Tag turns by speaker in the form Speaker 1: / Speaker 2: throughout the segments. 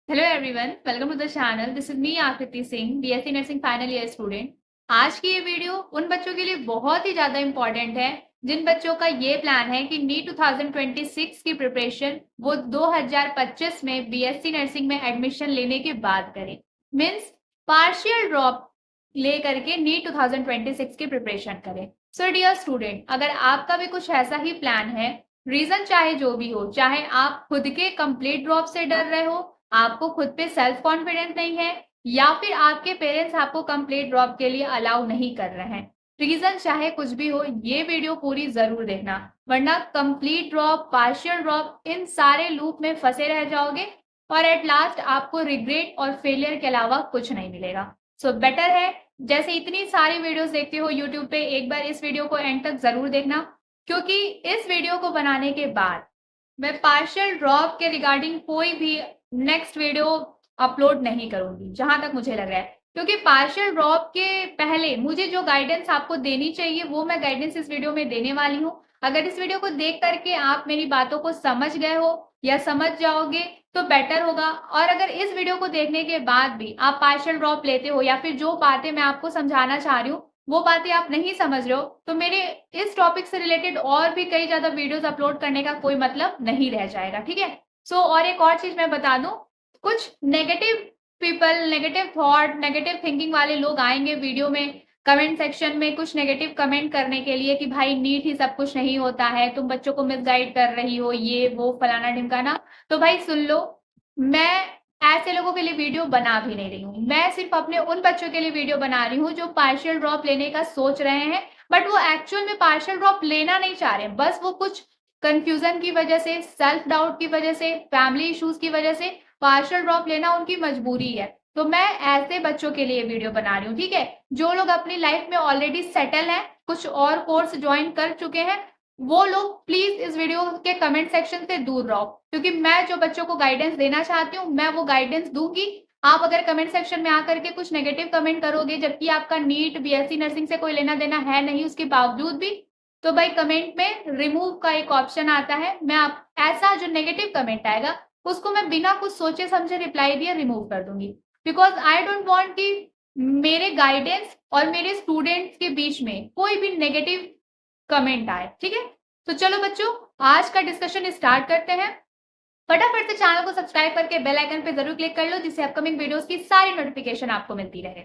Speaker 1: Hello everyone, welcome to the channel. This is me Aakriti Singh, BSc nursing final year student. आज की ये video उन बच्चों के लिए बहुत ही ज़्यादा इम्पोर्टेंट है जिन बच्चों का ये प्लान है कि नीट 2026 की प्रिपरेशन वो 2025 में बीएससी नर्सिंग में एडमिशन लेने के बाद करें। मीन्स पार्शियल ड्रॉप ले करके नीट 2026 की प्रिपरेशन करें। सो डियर स्टूडेंट, अगर आपका भी कुछ ऐसा ही प्लान है, रीजन चाहे जो भी हो, चाहे आप खुद के कंप्लीट ड्रॉप से डर रहे हो, आपको खुद पे सेल्फ कॉन्फिडेंस नहीं है, या फिर आपके पेरेंट्स आपको कंप्लीट ड्रॉप के लिए अलाउ नहीं कर रहे हैं, रीजन चाहे कुछ भी हो, ये वीडियो पूरी जरूर देखना, वरना कंप्लीट ड्रॉप, पार्शियल ड्रॉप, इन सारे लूप में फंसे रह जाओगे और एट लास्ट आपको रिग्रेट और फेलियर के अलावा कुछ नहीं मिलेगा। सो बेटर है, जैसे इतनी सारी वीडियोस देखते हो यूट्यूब पे, एक बार इस वीडियो को एंड तक जरूर देखना, क्योंकि इस वीडियो को बनाने के बाद मैं पार्शियल ड्रॉप के रिगार्डिंग कोई भी नेक्स्ट वीडियो अपलोड नहीं करूंगी, जहां तक मुझे लग रहा है, क्योंकि पार्शियल ड्रॉप के पहले मुझे जो गाइडेंस आपको देनी चाहिए वो मैं गाइडेंस इस वीडियो में देने वाली हूँ। अगर इस वीडियो को देख करके आप मेरी बातों को समझ गए हो या समझ जाओगे तो बेटर होगा, और अगर इस वीडियो को देखने के बाद भी आप पार्शियल ड्रॉप लेते हो या फिर जो बातें मैं आपको समझाना चाह रही हूँ वो बातें आप नहीं समझ रहे हो, तो मेरे इस टॉपिक से रिलेटेड और भी कई ज्यादा वीडियोस अपलोड करने का कोई मतलब नहीं रह जाएगा, ठीक है। सो और एक और चीज मैं बता दूं, कुछ negative people, negative thought, negative thinking वाले लोग आएंगे वीडियो में, कमेंट सेक्शन में कुछ नेगेटिव कमेंट करने के लिए कि भाई नीट ही सब कुछ नहीं होता है, तुम बच्चों को मिसगाइड कर रही हो, ये वो फलाना ढिमकाना। तो भाई सुन लो, मैं ऐसे लोगों के लिए वीडियो बना भी नहीं रही हूँ, मैं सिर्फ अपने उन बच्चों के लिए वीडियो बना रही हूँ जो पार्शियल ड्रॉप लेने का सोच रहे हैं, बट वो एक्चुअल में पार्शियल ड्रॉप लेना नहीं चाह रहे हैं, बस वो कुछ कंफ्यूजन की वजह से, सेल्फ डाउट की वजह से, फैमिली इश्यूज की वजह से पार्शियल ड्रॉप लेना उनकी मजबूरी है। तो मैं ऐसे बच्चों के लिए वीडियो बना रही हूँ, ठीक है। जो लोग अपनी लाइफ में ऑलरेडी सेटल हैं, कुछ और कोर्स ज्वाइन कर चुके हैं, वो लोग प्लीज इस वीडियो के कमेंट सेक्शन से दूर रहो, क्योंकि मैं जो बच्चों को गाइडेंस देना चाहती हूँ मैं वो गाइडेंस दूंगी। आप अगर कमेंट सेक्शन में आकर के कुछ नेगेटिव कमेंट करोगे, जबकि आपका नीट बीएससी नर्सिंग से कोई लेना देना है नहीं उसके बावजूद भी, तो भाई कमेंट में रिमूव का एक ऑप्शन आता है, मैं आप ऐसा जो नेगेटिव कमेंट आएगा उसको मैं बिना कुछ सोचे समझे रिप्लाई दिए रिमूव कर दूंगी, बिकॉज आई डोंट वांट कि मेरे गाइडेंस और मेरे स्टूडेंट्स के बीच में कोई भी नेगेटिव कमेंट आए, ठीक है। तो चलो बच्चों, आज का डिस्कशन स्टार्ट करते हैं। फटाफट से चैनल को सब्सक्राइब करके बेल आइकन पे जरूर क्लिक कर लो, जिससे अपकमिंग वीडियोस की सारी नोटिफिकेशन आपको मिलती रहे।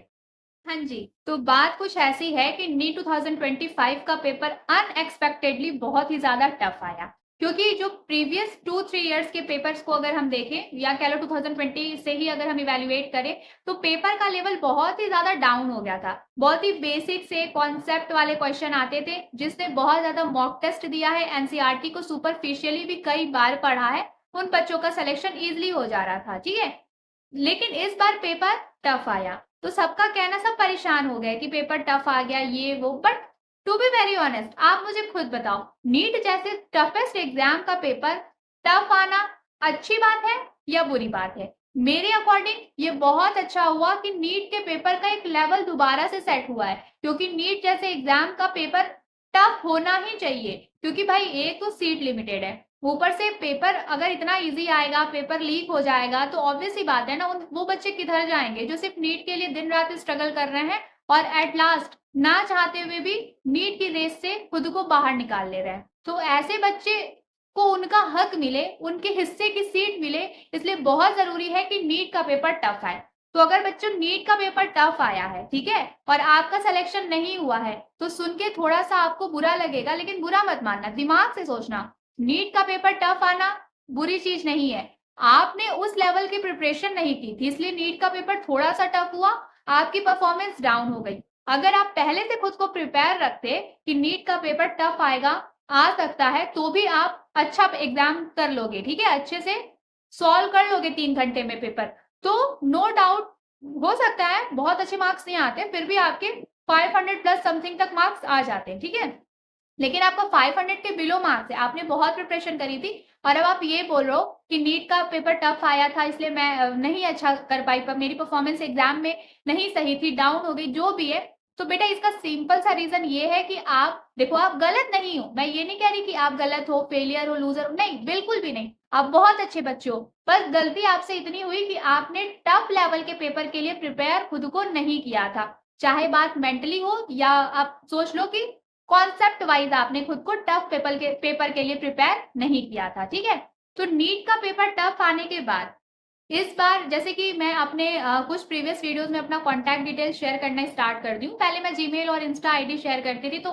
Speaker 1: हाँ जी, तो बात कुछ ऐसी है कि नीट 2025 का पेपर अनएक्सपेक्टेडली बहुत ही ज्यादा टफ आया, क्योंकि जो प्रीवियस 2-3 इयर्स के पेपर्स को अगर हम देखें, या कह लो 2020 से ही अगर हम इवेल्युएट करें, तो पेपर का लेवल बहुत ही ज्यादा डाउन हो गया था। बहुत ही बेसिक से कॉन्सेप्ट वाले क्वेश्चन आते थे, जिसने बहुत ज्यादा मॉक टेस्ट दिया है, एनसीईआरटी को सुपरफिशियली भी कई बार पढ़ा है, उन बच्चों का सिलेक्शन इजिली हो जा रहा था, ठीक है। लेकिन इस बार पेपर टफ आया, तो सबका कहना, सब परेशान हो गए कि पेपर टफ आ गया, ये वो, but to be very honest आप मुझे खुद बताओ, नीट जैसे टफेस्ट एग्जाम का पेपर टफ आना अच्छी बात है या बुरी बात है? मेरे अकॉर्डिंग ये बहुत अच्छा हुआ कि नीट के पेपर का एक लेवल दोबारा से सेट हुआ है, क्योंकि नीट जैसे एग्जाम का पेपर टफ होना ही चाहिए, क्योंकि भाई एक तो सीट लिमिटेड है, ऊपर से पेपर अगर इतना इजी आएगा, पेपर लीक हो जाएगा, तो ऑब्वियस ही बात है ना, वो बच्चे किधर जाएंगे जो सिर्फ नीट के लिए दिन रात स्ट्रगल कर रहे हैं और एट लास्ट ना चाहते हुए भी नीट की रेस से खुद को बाहर निकाल ले रहे हैं। तो ऐसे बच्चे को उनका हक मिले, उनके हिस्से की सीट मिले, इसलिए बहुत जरूरी है कि नीट का पेपर टफ आए। तो अगर बच्चों नीट का पेपर टफ आया है, ठीक है, और आपका सिलेक्शन नहीं हुआ है, तो सुन के थोड़ा सा आपको बुरा लगेगा, लेकिन बुरा मत मानना, दिमाग से सोचना, नीट का पेपर टफ आना बुरी चीज नहीं है। आपने उस लेवल की प्रिपरेशन नहीं की थी, इसलिए नीट का पेपर थोड़ा सा टफ हुआ, आपकी परफॉर्मेंस डाउन हो गई। अगर आप पहले से खुद को प्रिपेयर रखते कि नीट का पेपर टफ आएगा, आ सकता है, तो भी आप अच्छा एग्जाम कर लोगे, ठीक है, अच्छे से सॉल्व कर लोगे 3 घंटे में पेपर, तो नो डाउट हो सकता है बहुत अच्छे मार्क्स नहीं आते, फिर भी आपके 500 प्लस समथिंग तक मार्क्स आ जाते हैं, ठीक है। लेकिन आपको 500 के बिलो मार्क्स है, आपने बहुत प्रिपरेशन करी थी, और अब आप ये बोल रहे हो कि नीट का पेपर टफ आया था इसलिए मैं नहीं अच्छा कर पाई, पर मेरी परफॉर्मेंस एग्जाम में नहीं सही थी, डाउन हो गई, जो भी है, तो बेटा इसका सिंपल सा रीजन ये है कि आप देखो, आप गलत नहीं हो, मैं ये नहीं कह रही कि आप गलत हो, फेलियर हो, लूजर हो, नहीं, बिल्कुल भी नहीं, आप बहुत अच्छे बच्चे हो। बस गलती आपसे इतनी हुई कि आपने टफ लेवल के पेपर के लिए प्रिपेयर खुद को नहीं किया था, चाहे बात मेंटली हो या आप सोच लो कि कॉन्सेप्ट वाइज आपने खुद को टफ पेपर के लिए प्रिपेयर नहीं किया था, ठीक है। तो नीट का पेपर टफ आने के बाद इस बार जैसे कि मैं अपने कुछ प्रीवियस वीडियोस में अपना कॉन्टैक्ट डिटेल शेयर करना स्टार्ट कर दी हूँ। पहले मैं जीमेल और इंस्टा आईडी शेयर करती थी, तो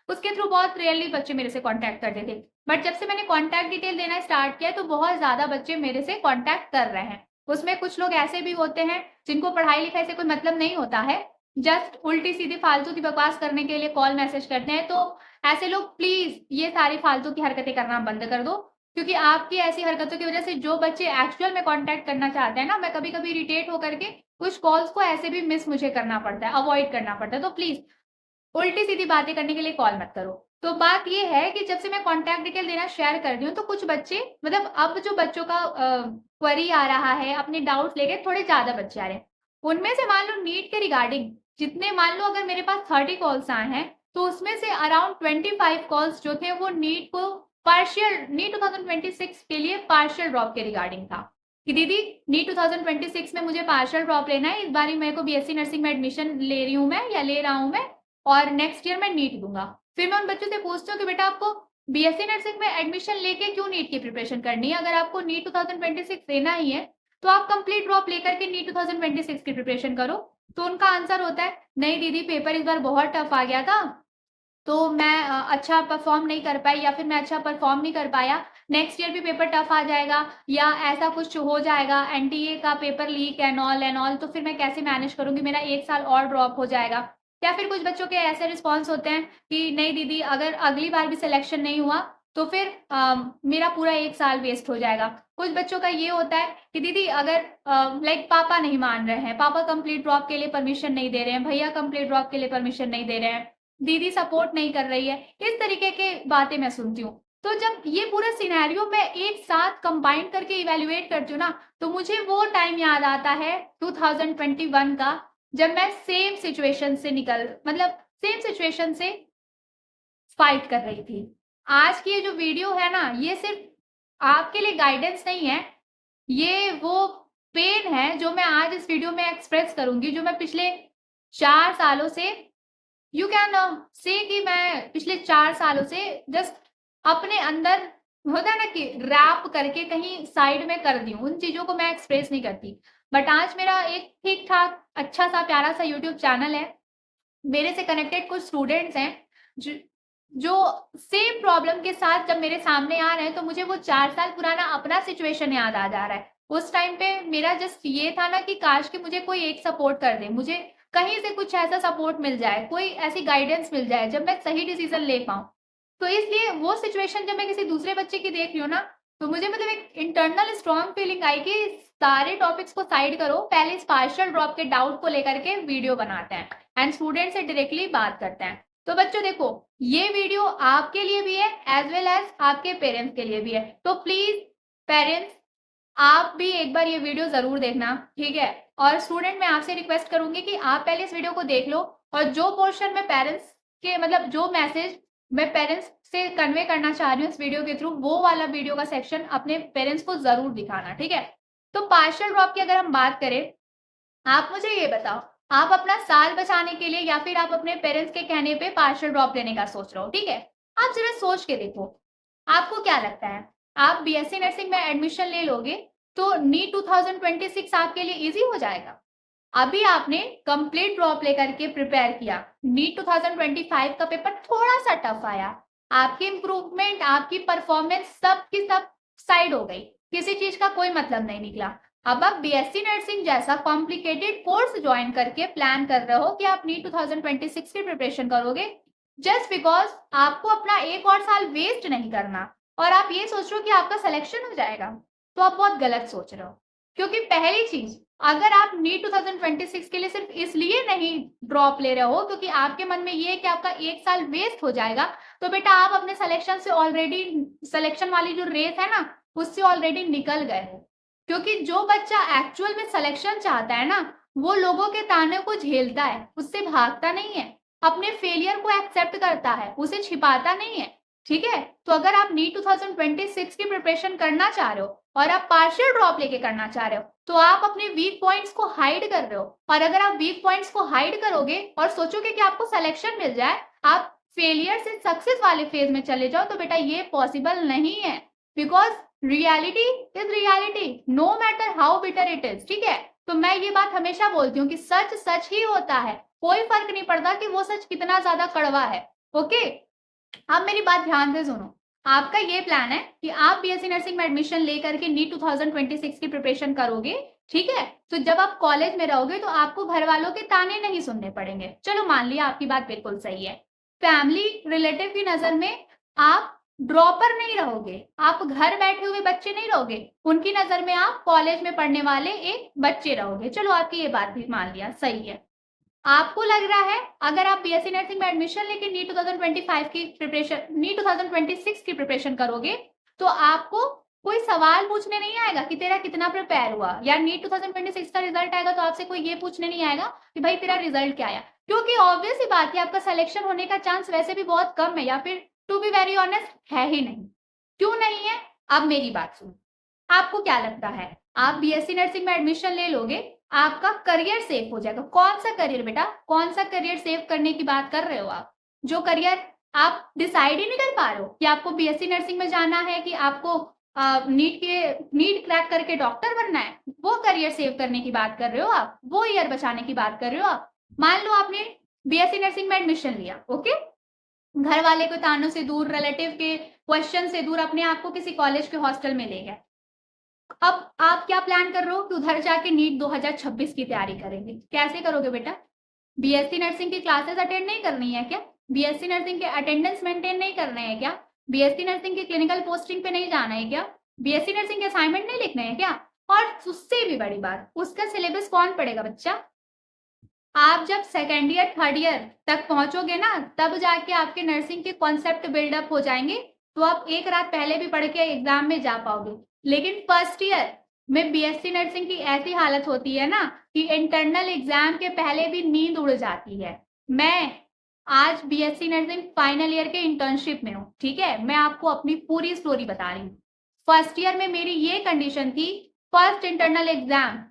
Speaker 1: उसके थ्रू बहुत रेयरली बच्चे मेरे से कॉन्टैक्ट करते थे। बट जब से मैंने कॉन्टैक्ट डिटेल देना स्टार्ट किया तो बहुत ज़्यादा बच्चे मेरे से कॉन्टैक्ट कर रहे हैं। उसमें कुछ लोग ऐसे भी होते हैं जिनको पढ़ाई-लिखाई से कोई मतलब नहीं होता है, जस्ट उल्टी-सीधी फालतू की बकवास करने के लिए कॉल मैसेज करते हैं। तो ऐसे लोग प्लीज़ ये सारी फालतू की हरकतें करना बंद कर दो। क्योंकि आपकी ऐसी हरकतों की वजह से जो बच्चे एक्चुअल में कॉन्टैक्ट करना चाहते हैं ना, मैं कभी-कभी इरिटेट होकर के कुछ कॉल्स को ऐसे भी मिस मुझे करना पड़ता है, अवॉइड करना पड़ता है। तो प्लीज़ उल्टी-सीधी बातें करने के लिए कॉल मत करो। तो बात ये है कि जब से मैं कॉन्टैक्ट डिटेल देना शेयर कर रही हूँ, तो कुछ बच्चे मतलब अब जो बच्चों का क्वेरी आ रहा है, अपने डाउट्स लेके थोड़े ज़्यादा बच्चे आ रहे हैं। उनमें से मान लो नीट के रिगार्डिंग जितने मान लो अगर मेरे पास 30 कॉल्स आए हैं, तो उसमें से अराउंड 25 कॉल्स जो थे वो नीट 2026 के लिए पार्शियल ड्रॉप के रिगार्डिंग था। कि दीदी नीट 2026 में मुझे पार्शियल ड्रॉप लेना है, इस बारी मेरे को बीएससी नर्सिंग में एडमिशन ले रही हूँ मैं या ले रहा हूँ मैं और नेक्स्ट ईयर मैं नीट दूँगा। फिर मैं उन बच्चों से पूछती हूँ कि बेटा आपको बीएससी नर्सिंग में एडमिशन लेके क्यों नीट की प्रिपरेशन करनी है? अगर आपको नीट 2026 देना ही है, तो आप कंप्लीट ड्रॉप लेकर के नीट 2026 की प्रिपरेशन करो। तो उनका आंसर होता है, नहीं दीदी पेपर इस बार बहुत टफ आ गया था, तो मैं अच्छा परफॉर्म नहीं कर पाई या फिर मैं अच्छा परफॉर्म नहीं कर पाया, नेक्स्ट ईयर भी पेपर टफ आ जाएगा या ऐसा कुछ हो जाएगा, एनटीए का पेपर लीक एंड ऑल, तो फिर मैं कैसे मैनेज करूँगी? मेरा 1 साल और ड्रॉप हो जाएगा। या फिर कुछ बच्चों के ऐसे रिस्पॉन्स होते हैं कि नहीं दीदी अगर अगली बार भी सिलेक्शन नहीं हुआ, तो फिर मेरा पूरा 1 साल वेस्ट हो जाएगा। कुछ बच्चों का ये होता है कि दीदी अगर लाइक पापा नहीं मान रहे हैं, पापा कंप्लीट ड्रॉप के लिए परमिशन नहीं दे रहे हैं, भैया कंप्लीट ड्रॉप के लिए परमिशन नहीं दे रहे हैं, दीदी सपोर्ट नहीं कर रही है, इस तरीके के बातें मैं सुनती हूँ। तो जब ये पूरा सिनेरियो मैं एक साथ कंबाइन करके इवैल्यूएट करती हूँ ना, तो मुझे वो टाइम याद आता है 2021 का, जब मैं सेम सिचुएशन से फाइट कर रही थी। आज की ये जो वीडियो है ना, ये सिर्फ आपके लिए गाइडेंस नहीं है, ये वो पेन है जो मैं आज इस वीडियो में एक्सप्रेस करूँगी, जो मैं पिछले 4 सालों से यू कैन से कि मैं पिछले 4 सालों से जस्ट अपने अंदर होता है ना कि रैप करके कहीं साइड में कर दी हूँ, उन चीज़ों को मैं एक्सप्रेस नहीं करती। बट आज मेरा एक ठीक-ठाक अच्छा-सा प्यारा-सा यूट्यूब चैनल है, मेरे से कनेक्टेड कुछ स्टूडेंट्स हैं जो जो सेम प्रॉब्लम के साथ जब मेरे सामने आ रहे हैं, तो मुझे वो 4 साल पुराना अपना सिचुएशन याद आ जा रहा है। उस टाइम पे मेरा जस्ट ये था ना कि काश कि मुझे कोई एक सपोर्ट कर दे, मुझे कहीं से कुछ ऐसा सपोर्ट मिल जाए, कोई ऐसी गाइडेंस मिल जाए जब मैं सही डिसीज़न ले पाऊँ। तो इसलिए वो सिचुएशन जब मैं किसी दूसरे बच्चे की देख रही हूँ ना, तो मुझे मतलब एक इंटरनल स्ट्रॉन्ग फीलिंग आई कि सारे टॉपिक्स को साइड करो, पहले इस पार्शियल ड्रॉप के डाउट को लेकर के वीडियो बनाते हैं एंड स्टूडेंट से डायरेक्टली बात करते हैं। तो बच्चों देखो, ये वीडियो आपके लिए भी है एज़ वेल एज़ आपके पेरेंट्स के लिए भी है। तो प्लीज़ पेरेंट्स आप भी एक बार ये वीडियो ज़रूर देखना, ठीक है? और स्टूडेंट मैं आपसे रिक्वेस्ट करूँगी कि आप पहले इस वीडियो को देख लो और जो पोर्शन में पेरेंट्स के मतलब जो मैसेज मैं पेरेंट्स से कन्वे करना चाह रही हूँ इस वीडियो के थ्रू, वो वाला वीडियो का सेक्शन अपने पेरेंट्स को ज़रूर दिखाना, ठीक है? तो पार्शियल ड्रॉप की अगर हम बात करें, आप मुझे ये बताओ, आप अपना साल बचाने के लिए या फिर आप अपने पेरेंट्स के कहने पे पार्शियल ड्रॉप लेने का सोच रहे हो, ठीक है? आप ज़रा सोच के देखो, आपको क्या लगता है? आप बीएससी नर्सिंग में एडमिशन ले लोगे, तो नीट 2026 आपके लिए ईज़ी हो जाएगा। अभी आपने कंप्लीट ड्रॉप लेकर के प्रिपेयर किया, नीट 2025 का पेपर थोड़ा-सा टफ आया, आपकी इम्प्रूवमेंट, आपकी परफॉर्मेंस सब की सब साइड हो गई, किसी चीज़ का कोई मतलब नहीं निकला। अब आप बीएससी नर्सिंग जैसा कॉम्प्लिकेटेड कोर्स जॉइन करके प्लान कर रहे हो कि आप नीट 2026 की प्रिपरेशन करोगे, जस्ट बिकॉज़ आपको अपना एक और साल वेस्ट नहीं करना और आप ये सोच रहे हो कि आपका सिलेक्शन हो जाएगा, तो आप बहुत गलत सोच रहे हो। क्योंकि पहली चीज़, अगर आप नीट 2026 के लिए सिर्फ इसलिए नहीं ड्रॉप ले रहे हो क्योंकि आपके मन में ये है कि आपका 1 साल वेस्ट हो जाएगा, तो बेटा आप अपने सिलेक्शन वाली जो रेस है ना, उससे ऑलरेडी निकल गए हो। क्योंकि जो बच्चा एक्चुअल में सिलेक्शन चाहता है ना, वो लोगों के ताने को झेलता है, उससे भागता नहीं है, अपने फेलियर को एक्सेप्ट करता है, उसे छिपाता नहीं है। ठीक है, तो अगर आप नीट 2026 की प्रिपरेशन करना चाह रहे हो और आप पार्शियल ड्रॉप लेके करना चाह रहे हो, तो आप अपने वीक पॉइंट्स को हाइड कर रहे हो। और अगर आप वीक पॉइंट्स को हाइड करोगे और सोचोगे कि आपको सिलेक्शन मिल जाए, आप फेलियर से सक्सेस वाले फेज में चले जाओ, तो बेटा ये पॉसिबल नहीं है। Because reality is reality, no matter how bitter it is. ठीक है, तो मैं ये बात हमेशा बोलती हूँ कि सच सच ही होता है, कोई फर्क नहीं पड़ता कि वो सच कितना ज्यादा कड़वा है। ओके, अब मेरी बात ध्यान से सुनो। आपका ये प्लान है कि आप बीएससी नर्सिंग में एडमिशन लेकर के नीट 2026 की प्रिपरेशन करोगे। ठीक है, तो जब आप कॉलेज में रहोगे तो आपको घर वालों के ताने नहीं सुनने पड़ेंगे। चलो मान लिया आपकी बात बिल्कुल सही है। फैमिली रिलेटिव की नजर में आप ड्रॉपर नहीं रहोगे, आप घर बैठे हुए बच्चे नहीं रहोगे, उनकी नजर में आप कॉलेज में पढ़ने वाले एक बच्चे रहोगे। चलो आपकी ये बात भी मान लिया, सही है। आपको लग रहा है अगर आप बीएससी नर्सिंग में एडमिशन लेके नीट 2025 की प्रिपरेशन, नीट 2026 की प्रिपरेशन करोगे, तो आपको कोई सवाल पूछने नहीं आएगा कि तेरा कितना प्रिपेयर हुआ, या नीट 2026 का रिजल्ट आएगा तो आपसे कोई ये पूछने नहीं आएगा कि भाई तेरा रिजल्ट क्या आया, क्योंकि ऑब्वियस ही बात है आपका सिलेक्शन होने का चांस वैसे भी बहुत कम है, या फिर टू बी वेरी ऑनेस्ट है ही नहीं। क्यों नहीं है? अब मेरी बात सुनो, आपको क्या लगता है आप बीएससी नर्सिंग में एडमिशन ले लोगे, आपका करियर सेफ हो जाएगा? कौन सा करियर बेटा, कौन सा करियर सेव करने की बात कर रहे हो आप? जो करियर आप डिसाइड ही नहीं कर पा रहे हो कि आपको बीएससी नर्सिंग में जाना है कि आपको नीट क्रैक करके डॉक्टर बनना है, वो करियर सेव करने की बात कर रहे हो आप, वो ईयर बचाने की बात कर रहे हो आप। मान लो आपने बीएससी नर्सिंग में एडमिशन लिया, ओके, घर वाले को तानों से दूर, रिलेटिव के क्वेश्चन से दूर, अपने आप को किसी कॉलेज के हॉस्टल में ले गए। अब आप क्या प्लान कर रहे हो कि उधर जाके नीट 2026 की तैयारी करेंगे? कैसे करोगे बेटा? बीएससी नर्सिंग की क्लासेस अटेंड नहीं करनी है क्या? बीएससी नर्सिंग के अटेंडेंस मेंटेन नहीं करने हैं क्या? बीएससी नर्सिंग की क्लिनिकल पोस्टिंग पे नहीं जाना है क्या? बीएससी नर्सिंग के असाइनमेंट नहीं लिखने हैं क्या? और उससे भी बड़ी बात, उसका सिलेबस कौन पढ़ेगा बच्चा? आप जब सेकेंड ईयर थर्ड ईयर तक पहुंचोगे ना, तब जाके आपके नर्सिंग के कॉन्सेप्ट बिल्डअप हो जाएंगे, तो आप एक रात पहले भी पढ़ के एग्जाम में जा पाओगे। लेकिन फर्स्ट ईयर में बीएससी नर्सिंग की ऐसी हालत होती है ना कि इंटरनल एग्जाम के पहले भी नींद उड़ जाती है। मैं आज बीएससी नर्सिंग फाइनल ईयर के इंटर्नशिप में हूँ, ठीक है, मैं आपको अपनी पूरी स्टोरी बता रही हूँ। फर्स्ट ईयर में मेरी ये कंडीशन थी, फर्स्ट इंटरनल एग्जाम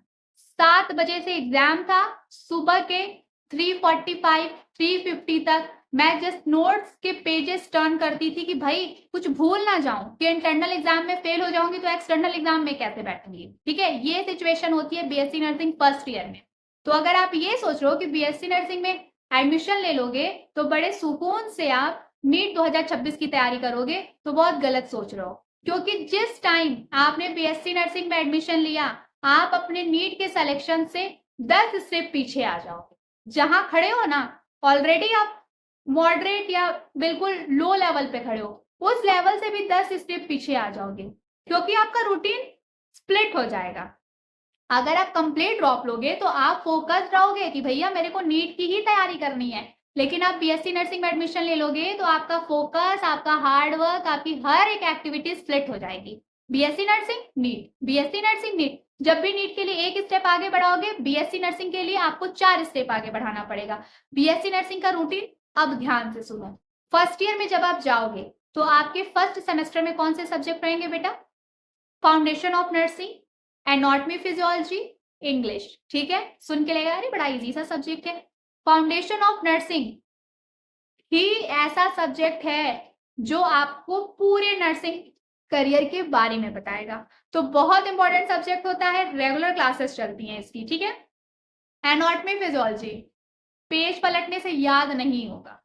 Speaker 1: 7 बजे से एग्जाम था, सुबह के 3:45 3:50 तक मैं जस्ट नोट्स के पेजेस टर्न करती थी कि भाई कुछ भूल ना जाऊं, कि इंटरनल एग्जाम में फेल हो जाऊंगी तो एक्सटर्नल एग्जाम में कैसे बैठूंगी। ठीक है, ये सिचुएशन होती है बीएससी नर्सिंग फर्स्ट ईयर में। तो अगर आप ये सोच रहे हो कि बीएससी नर्सिंग में एडमिशन ले लोगे तो बड़े सुकून से आप नीट 2026 की तैयारी करोगे, तो बहुत गलत सोच रहे हो। क्योंकि जिस टाइम आपने बीएससी नर्सिंग में एडमिशन लिया, आप अपने नीट के सिलेक्शन से 10 स्टेप पीछे आ जाओगे। जहां खड़े हो ना, ऑलरेडी आप मॉडरेट या बिल्कुल लो लेवल पे खड़े हो, उस लेवल से भी 10 स्टेप पीछे आ जाओगे, क्योंकि आपका रूटीन स्प्लिट हो जाएगा। अगर आप कंप्लीट ड्रॉप लोगे तो आप फोकस रहोगे कि भैया मेरे को नीट की ही तैयारी करनी है। लेकिन आप बीएससी नर्सिंग में एडमिशन ले लोगे तो आपका फोकस, आपका हार्डवर्क, आपकी हर एक एक्टिविटी स्प्लिट हो जाएगी। BSc nursing NEET, BSc nursing NEET. जब भी नीट के लिए एक स्टेप आगे बढ़ाओगे, बीएससी नर्सिंग के लिए आपको 4 स्टेप आगे बढ़ाना पड़ेगा। बीएससी नर्सिंग का रूटीन अब ध्यान से सुनो। फर्स्ट ईयर में जब आप जाओगे तो आपके फर्स्ट सेमेस्टर में कौन से सब्जेक्ट रहेंगे बेटा? Foundation of nursing, anatomy physiology, English. ठीक है, सुन के लेगा अरे बड़ा इजी सा सब्जेक्ट है। फाउंडेशन ऑफ नर्सिंग ही ऐसा सब्जेक्ट है जो आपको पूरे नर्सिंग करियर के बारे में बताएगा। तो बहुत इंपॉर्टेंट सब्जेक्ट होता है, रेगुलर क्लासेस चलती हैं इसकी। ठीक है, एनाटॉमी फिजियोलॉजी पेज पलटने से याद नहीं होगा।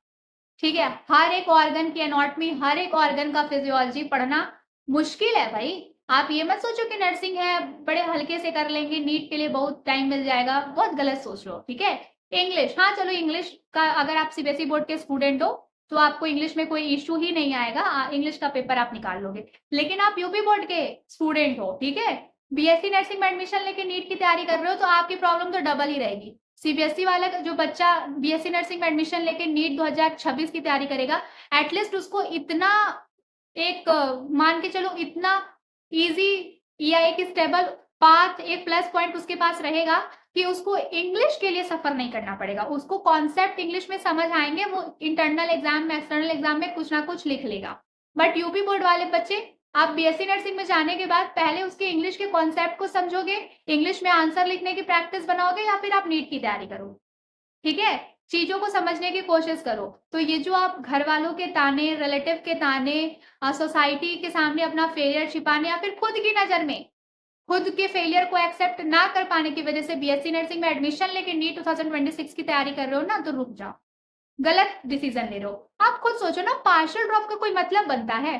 Speaker 1: ठीक है, हर एक ऑर्गन की एनाटॉमी, हर एक ऑर्गन का फिजियोलॉजी पढ़ना मुश्किल है भाई। आप ये मत सोचो कि नर्सिंग है बड़े हल्के से कर लेंगे, नीट के लिए बहुत टाइम मिल जाएगा, बहुत गलत सोच रहे हो। ठीक है, इंग्लिश, हाँ चलो इंग्लिश का अगर आप सीबीएसई बोर्ड के स्टूडेंट हो तो आपको इंग्लिश में कोई इश्यू ही नहीं आएगा, इंग्लिश का पेपर आप निकाल लोगे। लेकिन आप यूपी बोर्ड के स्टूडेंट हो, ठीक है, बीएससी नर्सिंग में एडमिशन लेके नीट की तैयारी कर रहे हो, तो आपकी प्रॉब्लम तो डबल ही रहेगी। सीबीएसई वाला जो बच्चा बीएससी नर्सिंग में एडमिशन लेके नीट 2026 की तैयारी करेगा, एटलीस्ट उसको इतना एक मान के चलो इतना इजी या एक स्टेबल पाथ, एक प्लस पॉइंट उसके पास रहेगा कि उसको इंग्लिश के लिए सफर नहीं करना पड़ेगा, उसको कॉन्सेप्ट इंग्लिश में समझ आएंगे, वो इंटरनल एग्जाम में, एक्सटर्नल एग्जाम में कुछ ना कुछ लिख लेगा। बट यूपी बोर्ड वाले बच्चे, आप बीएससी नर्सिंग में जाने के बाद पहले उसके इंग्लिश के कॉन्सेप्ट को समझोगे, इंग्लिश में आंसर लिखने की प्रैक्टिस बनाओगे, या फिर आप नीट की तैयारी करोगे। ठीक है, चीजों को समझने की कोशिश करो। तो ये जो आप घर वालों के ताने, रिलेटिव के ताने, सोसाइटी के सामने अपना फेलियर छिपाने, या फिर खुद की नजर में खुद के फेलियर को एक्सेप्ट ना कर पाने की वजह से बीएससी नर्सिंग में एडमिशन लेके नीट 2026 की तैयारी कर रहे हो ना, तो रुक जाओ, गलत डिसीजन ले रहे हो। आप खुद सोचो ना, पार्शियल ड्रॉप का कोई मतलब बनता है?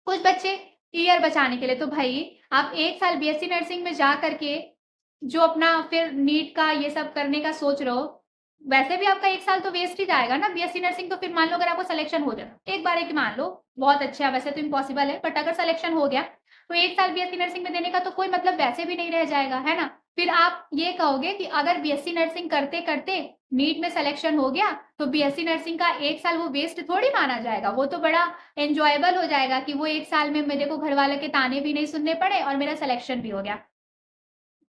Speaker 1: कुछ बच्चे ईयर बचाने के लिए, तो भाई आप 1 साल बीएससी नर्सिंग में जा करके जो अपना फिर नीट का ये सब करने का सोच रहे हो, वैसे भी आपका 1 साल तो वेस्ट ही जाएगा ना। बीएससी नर्सिंग तो फिर मान लो अगर आपको सिलेक्शन हो जाए, एक बार एक मान लो, बहुत अच्छा, वैसे तो इम्पॉसिबल है, बट अगर सिलेक्शन हो गया तो 1 साल बीएससी नर्सिंग में देने का तो कोई मतलब वैसे भी नहीं रह जाएगा, है ना। फिर आप ये कहोगे कि अगर बीएससी नर्सिंग करते करते नीट में सिलेक्शन हो गया तो बीएससी नर्सिंग का 1 साल वो वेस्ट थोड़ी माना जाएगा, वो तो बड़ा एंजॉयबल हो जाएगा कि वो 1 साल में मेरे को घर वाले के ताने भी नहीं सुनने पड़े और मेरा सिलेक्शन भी हो गया।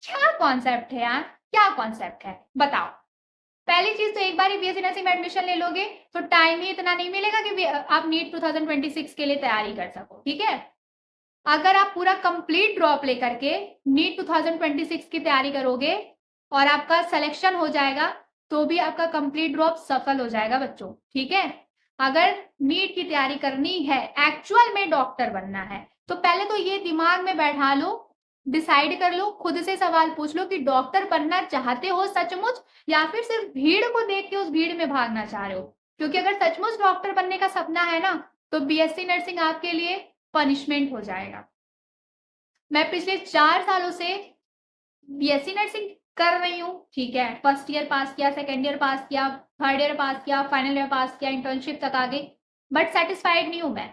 Speaker 1: क्या कॉन्सेप्ट है यार, क्या कॉन्सेप्ट है, बताओ। पहली चीज तो एक बार ही बीएससी नर्सिंग में एडमिशन ले लोगे तो टाइम ही इतना नहीं मिलेगा कि आप नीट 2026 के लिए तैयारी कर सको। ठीक है, अगर आप पूरा कंप्लीट ड्रॉप लेकर के नीट 2026 की तैयारी करोगे और आपका सिलेक्शन हो जाएगा तो भी आपका कंप्लीट ड्रॉप सफल हो जाएगा बच्चों। ठीक है, अगर नीट की तैयारी करनी है, एक्चुअल में डॉक्टर बनना है, तो पहले तो ये दिमाग में बैठा लो, डिसाइड कर लो, खुद से सवाल पूछ लो कि डॉक्टर बनना चाहते हो सचमुच, या फिर सिर्फ भीड़ को देख के उस भीड़ में भागना चाह रहे हो। क्योंकि अगर सचमुच डॉक्टर बनने का सपना है ना, तो बीएससी नर्सिंग आपके लिए पनिशमेंट हो जाएगा। मैं पिछले 4 सालों से बीएससी नर्सिंग कर रही हूँ। ठीक है, फर्स्ट ईयर पास किया, सेकेंड ईयर पास किया, थर्ड ईयर पास किया, फाइनल ईयर पास किया, इंटर्नशिप तक आ गई, बट सेटिस्फाइड नहीं हूं मैं।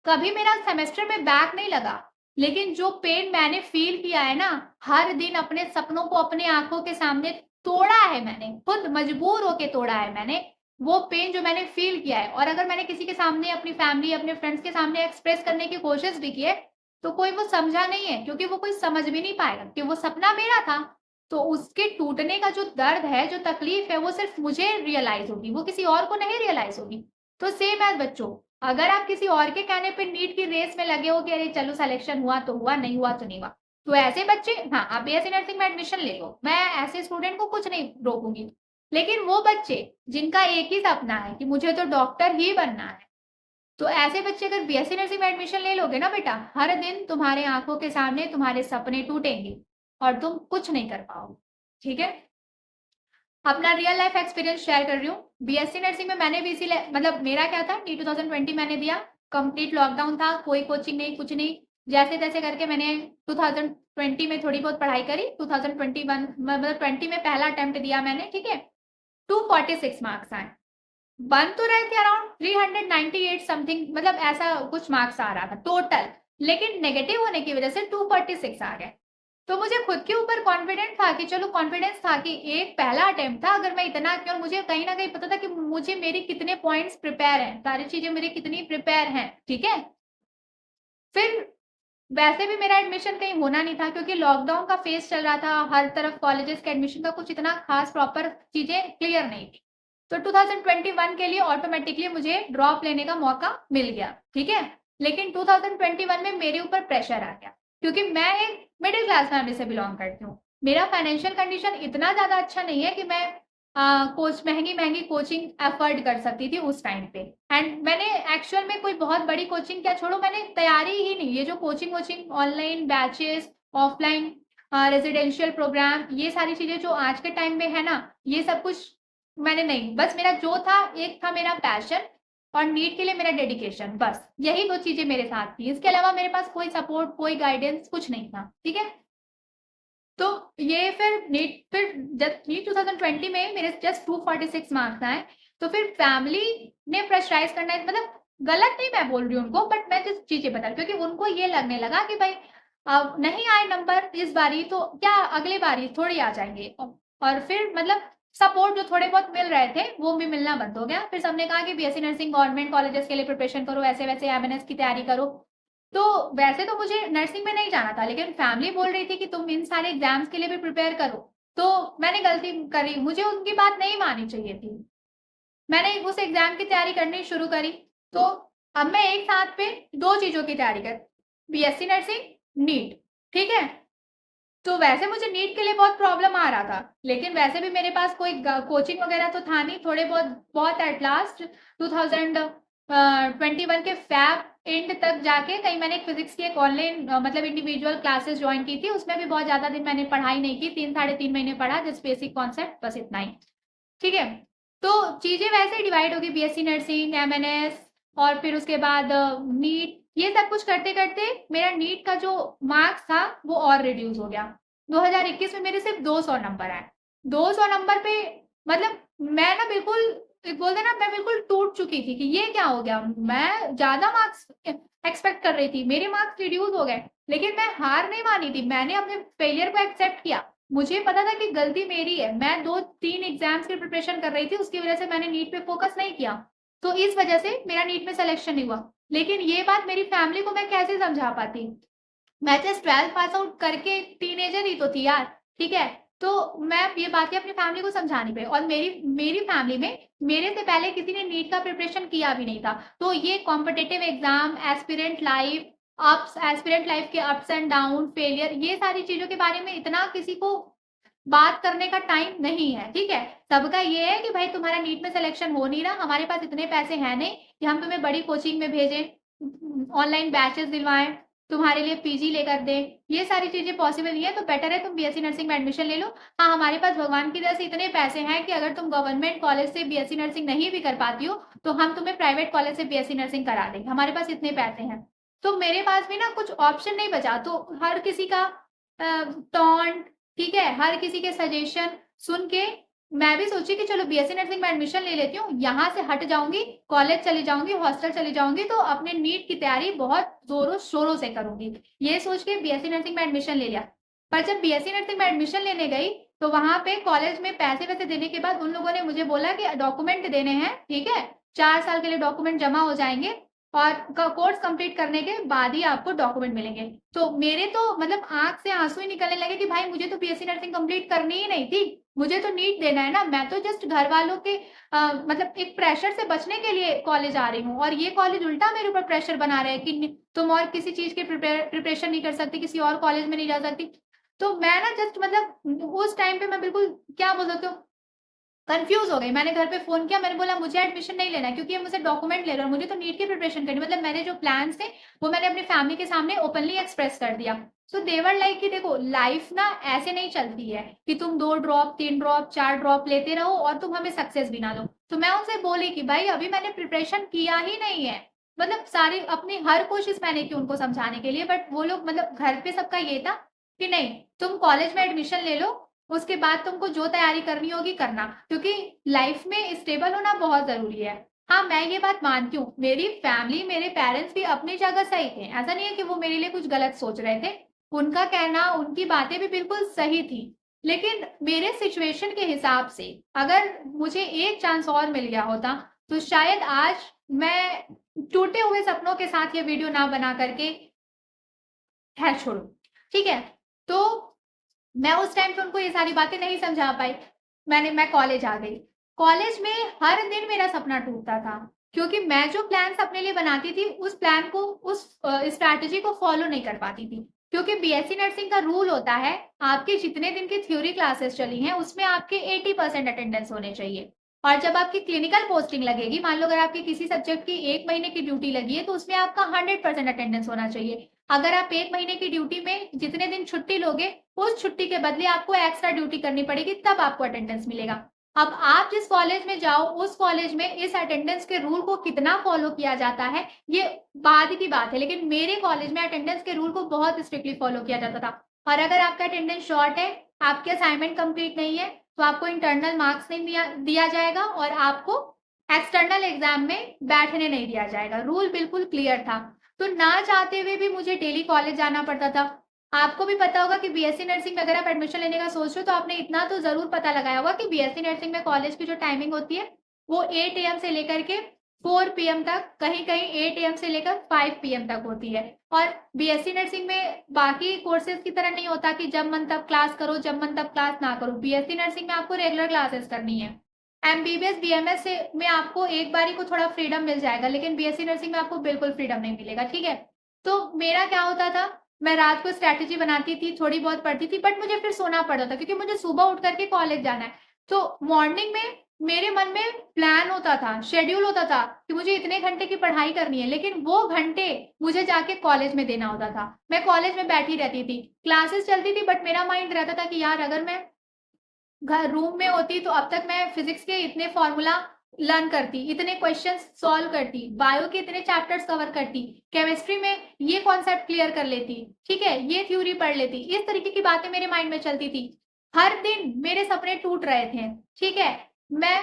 Speaker 1: कभी मेरा सेमेस्टर में बैक नहीं लगा, लेकिन जो पेन मैंने फील किया है ना, हर दिन अपने सपनों को अपने आंखों के सामने तोड़ा है मैंने, खुद मजबूर होके तोड़ा है मैंने, वो पेन जो मैंने फील किया है, और अगर मैंने किसी के सामने, अपनी फैमिली, अपने फ्रेंड्स के सामने एक्सप्रेस करने की कोशिश भी की है, तो कोई वो समझा नहीं है, क्योंकि वो कोई समझ भी नहीं पाएगा कि वो सपना मेरा था। तो उसके टूटने का जो दर्द है, जो तकलीफ है, वो सिर्फ मुझे रियलाइज होगी, वो किसी और को नहीं रियलाइज होगी। तो सेम है बच्चों, अगर आप किसी और के कहने पे नीट की रेस में लगे हो कि अरे चलो सिलेक्शन हुआ तो हुआ, नहीं हुआ तो नहीं हुआ, तो ऐसे बच्चे, हाँ, आप बीएससी नर्सिंग में एडमिशन ले लो, मैं ऐसे स्टूडेंट को कुछ नहीं रोकूंगी। लेकिन वो बच्चे जिनका एक ही सपना है कि मुझे तो डॉक्टर ही बनना है, तो ऐसे बच्चे अगर बीएससी नर्सिंग में एडमिशन ले लोगे ना बेटा, हर दिन तुम्हारे आंखों के सामने तुम्हारे सपने टूटेंगे और तुम कुछ नहीं कर पाओगे। ठीक है, अपना रियल लाइफ एक्सपीरियंस शेयर कर रही हूँ। बीएससी नर्सिंग में मैंने भी इसी, मतलब मेरा क्या था, नीट 2020 मैंने दिया, कंप्लीट लॉकडाउन था, कोई कोचिंग नहीं, कुछ नहीं, जैसे तैसे करके मैंने 2020 में थोड़ी बहुत पढ़ाई करी, 2021 मतलब 20 में पहला अटेम्प्ट दिया मैंने। ठीक है, 246 मार्क्स आए, बन तो रहे थे अराउंड 398 समथिंग, मतलब ऐसा कुछ मार्क्स आ रहा था टोटल, लेकिन नेगेटिव होने की वजह से 246 आ गए। तो मुझे खुद के ऊपर कॉन्फिडेंट था कि चलो, कॉन्फिडेंस था कि एक पहला अटेम्प्ट था, अगर मैं इतना किया, और मुझे कहीं ना कहीं पता था कि मुझे मेरे कितने पॉइंट्स प्रिपेयर हैं, सारी चीजें मेरी कितनी प्रिपेयर हैं। ठीक है, फिर वैसे भी मेरा एडमिशन कहीं होना नहीं था, क्योंकि लॉकडाउन का फेज चल रहा था, हर तरफ कॉलेजेस के एडमिशन का कुछ इतना खास प्रॉपर चीजें क्लियर नहीं थी। तो 2021 के लिए ऑटोमेटिकली मुझे ड्रॉप लेने का मौका मिल गया। ठीक है, लेकिन 2021 में मेरे ऊपर प्रेशर आ गया, क्योंकि मैं एक मिडिल क्लास फैमिली से बिलोंग करती हूँ। मेरा फाइनेंशियल कंडीशन इतना ज्यादा अच्छा नहीं है कि मैं महंगी महंगी कोचिंग अफोर्ड कर सकती थी उस टाइम पे। एंड मैंने एक्चुअल में कोई बहुत बड़ी कोचिंग क्या छोड़ो, मैंने तैयारी ही नहीं, ये जो कोचिंग वोचिंग, online batches, offline residential programme, ये सारी चीजें जो आज के टाइम में है ना, ये सब कुछ मैंने नहीं, बस मेरा जो था, एक था मेरा पैशन और नीट के लिए मेरा डेडिकेशन, बस यही 2 चीजें मेरे साथ थी। इसके अलावा मेरे पास कोई सपोर्ट, कोई गाइडेंस, कुछ नहीं था। ठीक है, तो ये फिर जब नीट 2020 में मेरे जस्ट 246 मार्क्स आए, तो फिर फैमिली ने प्रेशराइज करना, मतलब गलत नहीं मैं बोल रही हूँ उनको, बट मैं जिस चीजें बता रही, क्योंकि उनको ये लगने लगा कि भाई अब नहीं आए नंबर इस बारी तो क्या अगली बारी थोड़ी आ जाएंगे, और फिर मतलब सपोर्ट जो थोड़े बहुत मिल रहे थे वो भी मिलना बंद हो गया। फिर सबने कहा कि बीएससी नर्सिंग गवर्नमेंट कॉलेजेस के लिए प्रिपरेशन करो, ऐसे वैसे एमएनएस की तैयारी करो। तो वैसे तो मुझे नर्सिंग में नहीं जाना था, लेकिन फैमिली बोल रही थी कि तुम इन सारे एग्जाम्स के लिए भी प्रिपेयर करो, तो मैंने गलती करी, मुझे उनकी बात नहीं माननी चाहिए थी। मैंने उस एग्जाम की तैयारी करनी शुरू करी, तो अब मैं एक साथ पे 2 चीज़ों की तैयारी कर, बीएससी नर्सिंग, नीट, ठीक है? तो वैसे मुझे नीट के लिए बहुत प्रॉब्लम आ रहा था, लेकिन वैसे भी मेरे पास कोई कोचिंग वगैरह तो था नहीं, थोड़े बहुत एट लास्ट 2021 के फैब एंड तक जाके कहीं मैंने एक फिजिक्स की एक ऑनलाइन मतलब इंडिविजुअल क्लासेस ज्वाइन की थी, उसमें भी बहुत ज़्यादा दिन मैंने पढ़ाई नहीं की, 3 साढ़े 3 महीने पढ़ा, जस्ट बेसिक कॉन्सेप्ट, बस इतना ही, ठीक है? तो चीज़ें वैसे ही डिवाइड होगी, बीएससी नर्सिंग, एमएनएस और फिर उसके बाद नीट, ये सब कुछ करते-करते मेरा नीट का जो मार्क्स था वो और रिड्यूस हो गया। 2021 में मेरे सिर्फ 200 नंबर आए। 200 नंबर पे मतलब मैं ना बिल्कुल, एक बोलते हैं ना, मैं बिल्कुल टूट चुकी थी कि ये क्या हो गया? मैं ज़्यादा मार्क्स एक्सपेक्ट कर रही थी, मेरे मार्क्स रिड्यूस हो गए, लेकिन मैं हार नहीं मानी थी, मैंने अपने फेलियर को एक्सेप्ट किया। मुझे पता था कि गलती मेरी है, मैं 2-3 एग्ज़ाम्स की प्रिपरेशन कर रही थी, उसकी वज़ह से मैंने नीट पे फ़ोकस नहीं किया। तो इस वज़ह से मेरा नीट में सिलेक्शन नहीं हुआ। लेकिन ये बात मेरी फैमिली को मैं कैसे समझा पाती? मैं जस्ट 12th पास आउट करके टीनेजर ही तो थी यार, ठीक है? तो मैं ये बातें अपनी फैमिली को समझा नहीं पाई, और मेरी मेरी फैमिली में मेरे से पहले किसी ने नीट का प्रिपरेशन किया भी नहीं था। तो ये कॉम्पिटिटिव एग्ज़ाम, एस्पिरेंट लाइफ़ के अप्स एंड डाउन, फेलियर, ये सारी चीज़ों के बारे में इतना किसी को बात करने का टाइम नहीं है, ठीक है? सबका ये है कि भाई तुम्हारा नीट में सिलेक्शन हो नहीं रहा, हमारे पास इतने पैसे हैं नहीं कि हम तुम्हें बड़ी कोचिंग में भेजें, ऑनलाइन बैचेज़ दिलवाएँ, तुम्हारे लिए पीजी लेकर दें, ये सारी चीज़ें पॉसिबल नहीं है, तो बेटर है तुम बीएससी नर्सिंग में एडमिशन ले लो। हाँ, हमारे पास भगवान की दया से इतने पैसे हैं कि अगर तुम गवर्नमेंट कॉलेज से बीएससी नर्सिंग नहीं भी कर पाती हो, तो हम तुम्हें प्राइवेट कॉलेज से बीएससी नर्सिंग करा देंगे, हमारे पास इतने पैसे हैं। तो मेरे पास भी ना कुछ ऑप्शन नहीं बचा, तो हर किसी का टॉन्ट, ठीक है? हर किसी के सजेशन सुन के मैं भी सोची कि चलो बीएससी नर्सिंग में एडमिशन ले लेती हूँ, यहाँ से हट जाऊँगी, कॉलेज चली जाऊँगी, हॉस्टल चली जाऊँगी, तो अपने नीट की तैयारी बहुत ज़ोरों-शोरों से करूँगी। ये सोच के बीएससी नर्सिंग में एडमिशन ले लिया। पर जब बीएससी नर्सिंग में एडमिशन लेने गई, तो वहाँ पे कॉलेज में पैसे-वैसे देने के बाद उन लोगों ने मुझे बोला कि डॉक्यूमेंट देने हैं, ठीक है? 4 साल के लिए डॉक्यूमेंट जमा हो जाएँगे और कोर्स कंप्लीट करने के बाद ही आपको डॉक्यूमेंट मिलेंगे। तो मेरे तो मतलब आँख से आँसू ही निकलने लगे कि भाई मुझे तो बीएससी नर्सिंग कंप्लीट करनी ही नहीं थी। मुझे तो नीट देना है ना, मैं तो जस्ट घर वालों के मतलब एक प्रेशर से बचने के लिए कॉलेज आ रही हूँ, और ये कॉलेज उल्टा मेरे ऊपर प्रेशर बना रहा है कि तुम और किसी चीज़ की प्रिपरेशन नहीं कर सकती, किसी और कॉलेज में नहीं जा सकती। तो मैं ना जस्ट मतलब उस टाइम पे मैं बिल्कुल, क्या बोल सकते हो, कन्फ्यूज़ हो गई। मैंने घर पे फ़ोन किया, मैंने बोला मुझे एडमिशन नहीं लेना है क्योंकि ये मुझसे डॉक्यूमेंट ले रहे हो, मुझे तो नीट की प्रिपरेशन करनी है। मतलब मैंने जो प्लान्स थे, वो मैंने अपनी फैमिली के सामने ओपनली एक्सप्रेस कर दिया। सो दे वर लाइक कि देखो लाइफ़ ना ऐसे नहीं चलती है कि तुम 2 ड्रॉप, 3 ड्रॉप, 4 ड्रॉप लेते रहो और तुम हमें सक्सेस भी ना दो। तो मैं उनसे बोली कि भाई अभी मैंने प्रिपरेशन किया ही नहीं है। मतलब सारी अपनी हर कोशिश मैंने की उनको समझाने के लिए, बट वो लोग मतलब घर पे सबका ये था कि नहीं, तुम कॉलेज में एडमिशन ले लो, उसके बाद तुमको जो तैयारी करनी होगी करना, क्योंकि लाइफ में स्टेबल होना बहुत ज़रूरी है। हाँ, मैं ये बात मानती हूँ, मेरी फैमिली, मेरे पेरेंट्स भी अपनी जगह सही थे। ऐसा नहीं है कि वो मेरे लिए कुछ गलत सोच रहे थे। उनका कहना, उनकी बातें भी बिल्कुल सही थी। लेकिन मेरे सिचुएशन के हिसाब से अगर मुझे एक चांस और मिल गया होता, तो शायद आज मैं टूटे हुए सपनों के साथ ये वीडियो ना बना करके खैर छोड़ो, ठीक है? तो मैं उस टाइम पे उनको ये सारी बातें नहीं समझा पाई। मैं कॉलेज आ गई। कॉलेज में हर दिन मेरा सपना टूटता था, क्योंकि मैं जो प्लान्स अपने लिए बनाती थी, उस प्लान को, उस स्ट्रैटेजी को फ़ॉलो नहीं कर पाती थी। क्योंकि बीएससी नर्सिंग का रूल होता है, आपके जितने दिन की थ्योरी क्लासेस चली हैं, उसमें आपके 80% अटेंडेंस होने चाहिए। और जब आपकी क्लिनिकल पोस्टिंग लगेगी, मान लो अगर आपकी किसी सब्जेक्ट की 1 महीने की ड्यूटी लगी है, तो उसमें आपका 100% अटेंडेंस होना चाहिए। अगर आप 1 महीने की ड्यूटी में जितने दिन छुट्टी लोगे, उस छुट्टी के बदले आपको एक्स्ट्रा ड्यूटी करनी पड़ेगी, तब आपको अटेंडेंस मिलेगा। अब आप जिस कॉलेज में जाओ, उस कॉलेज में इस अटेंडेंस के रूल को कितना फ़ॉलो किया जाता है, ये बाद की बात है। लेकिन मेरे कॉलेज में अटेंडेंस के रूल को बहुत स्ट्रिक्टली फ़ॉलो किया जाता था। और अगर आपका अटेंडेंस शॉर्ट है, आपकी असाइनमेंट कंप्लीट नहीं है, तो आपको इंटरनल मार्क्स नहीं दिया जाएगा और आपको एक्सटर्नल एग्ज़ाम में बैठने नहीं दिया जाएगा। रूल बिल्कुल क्लियर था। तो ना चाहते हुए भी मुझे डेली कॉलेज जाना पड़ता था। आपको भी पता होगा कि बीएससी नर्सिंग में अगर आप एडमिशन लेने का सोच रहे हो, तो आपने इतना तो ज़रूर पता लगाया होगा कि बीएससी नर्सिंग में कॉलेज की जो टाइमिंग होती है, वो 8 एएम से लेकर के 4 PM तक, कहीं-कहीं 8 AM से लेकर 5 PM तक होती है। और बीएससी नर्सिंग में बाकी कोर्सेज की तरह नहीं होता कि जब मन तब क्लास करो, जब मन तब क्लास ना करो। बीएससी नर्सिंग में आपको रेगुलर क्लासेस करनी है। एमबीबीएस, बीएमएस से में आपको एक बारी को थोड़ा फ्रीडम मिल जाएगा, लेकिन बीएससी नर्सिंग में आपको बिल्कुल फ्रीडम नहीं मिलेगा, ठीक है? तो मेरा क्या होता था, मैं रात को स्ट्रैटेजी बनाती थी, थोड़ी बहुत पढ़ती थी, बट मुझे फिर सोना पड़ता था क्योंकि मुझे सुबह उठ करके कॉलेज जाना है। तो मॉर्निंग में मेरे मन में प्लान होता था, शेड्यूल होता था कि मुझे इतने घंटे की पढ़ाई करनी है, लेकिन वो घंटे मुझे जाके कॉलेज में देना होता था। मैं कॉलेज में बैठी रहती थी, क्लासेस चलती थी, बट मेरा माइंड रहता था कि यार अगर मैं घर रूम में होती तो अब तक मैं फिजिक्स के इतने फॉर्मूला लर्न करती, इतने क्वेश्चंस सॉल्व करती, बायो के इतने चैप्टर्स कवर करती, केमिस्ट्री में ये कॉन्सेप्ट क्लियर कर लेती, ठीक है, ये थ्योरी पढ़ लेती। इस तरीके की बातें मेरे माइंड में चलती थी। हर दिन मेरे सपने टूट रहे थे, ठीक है। मैं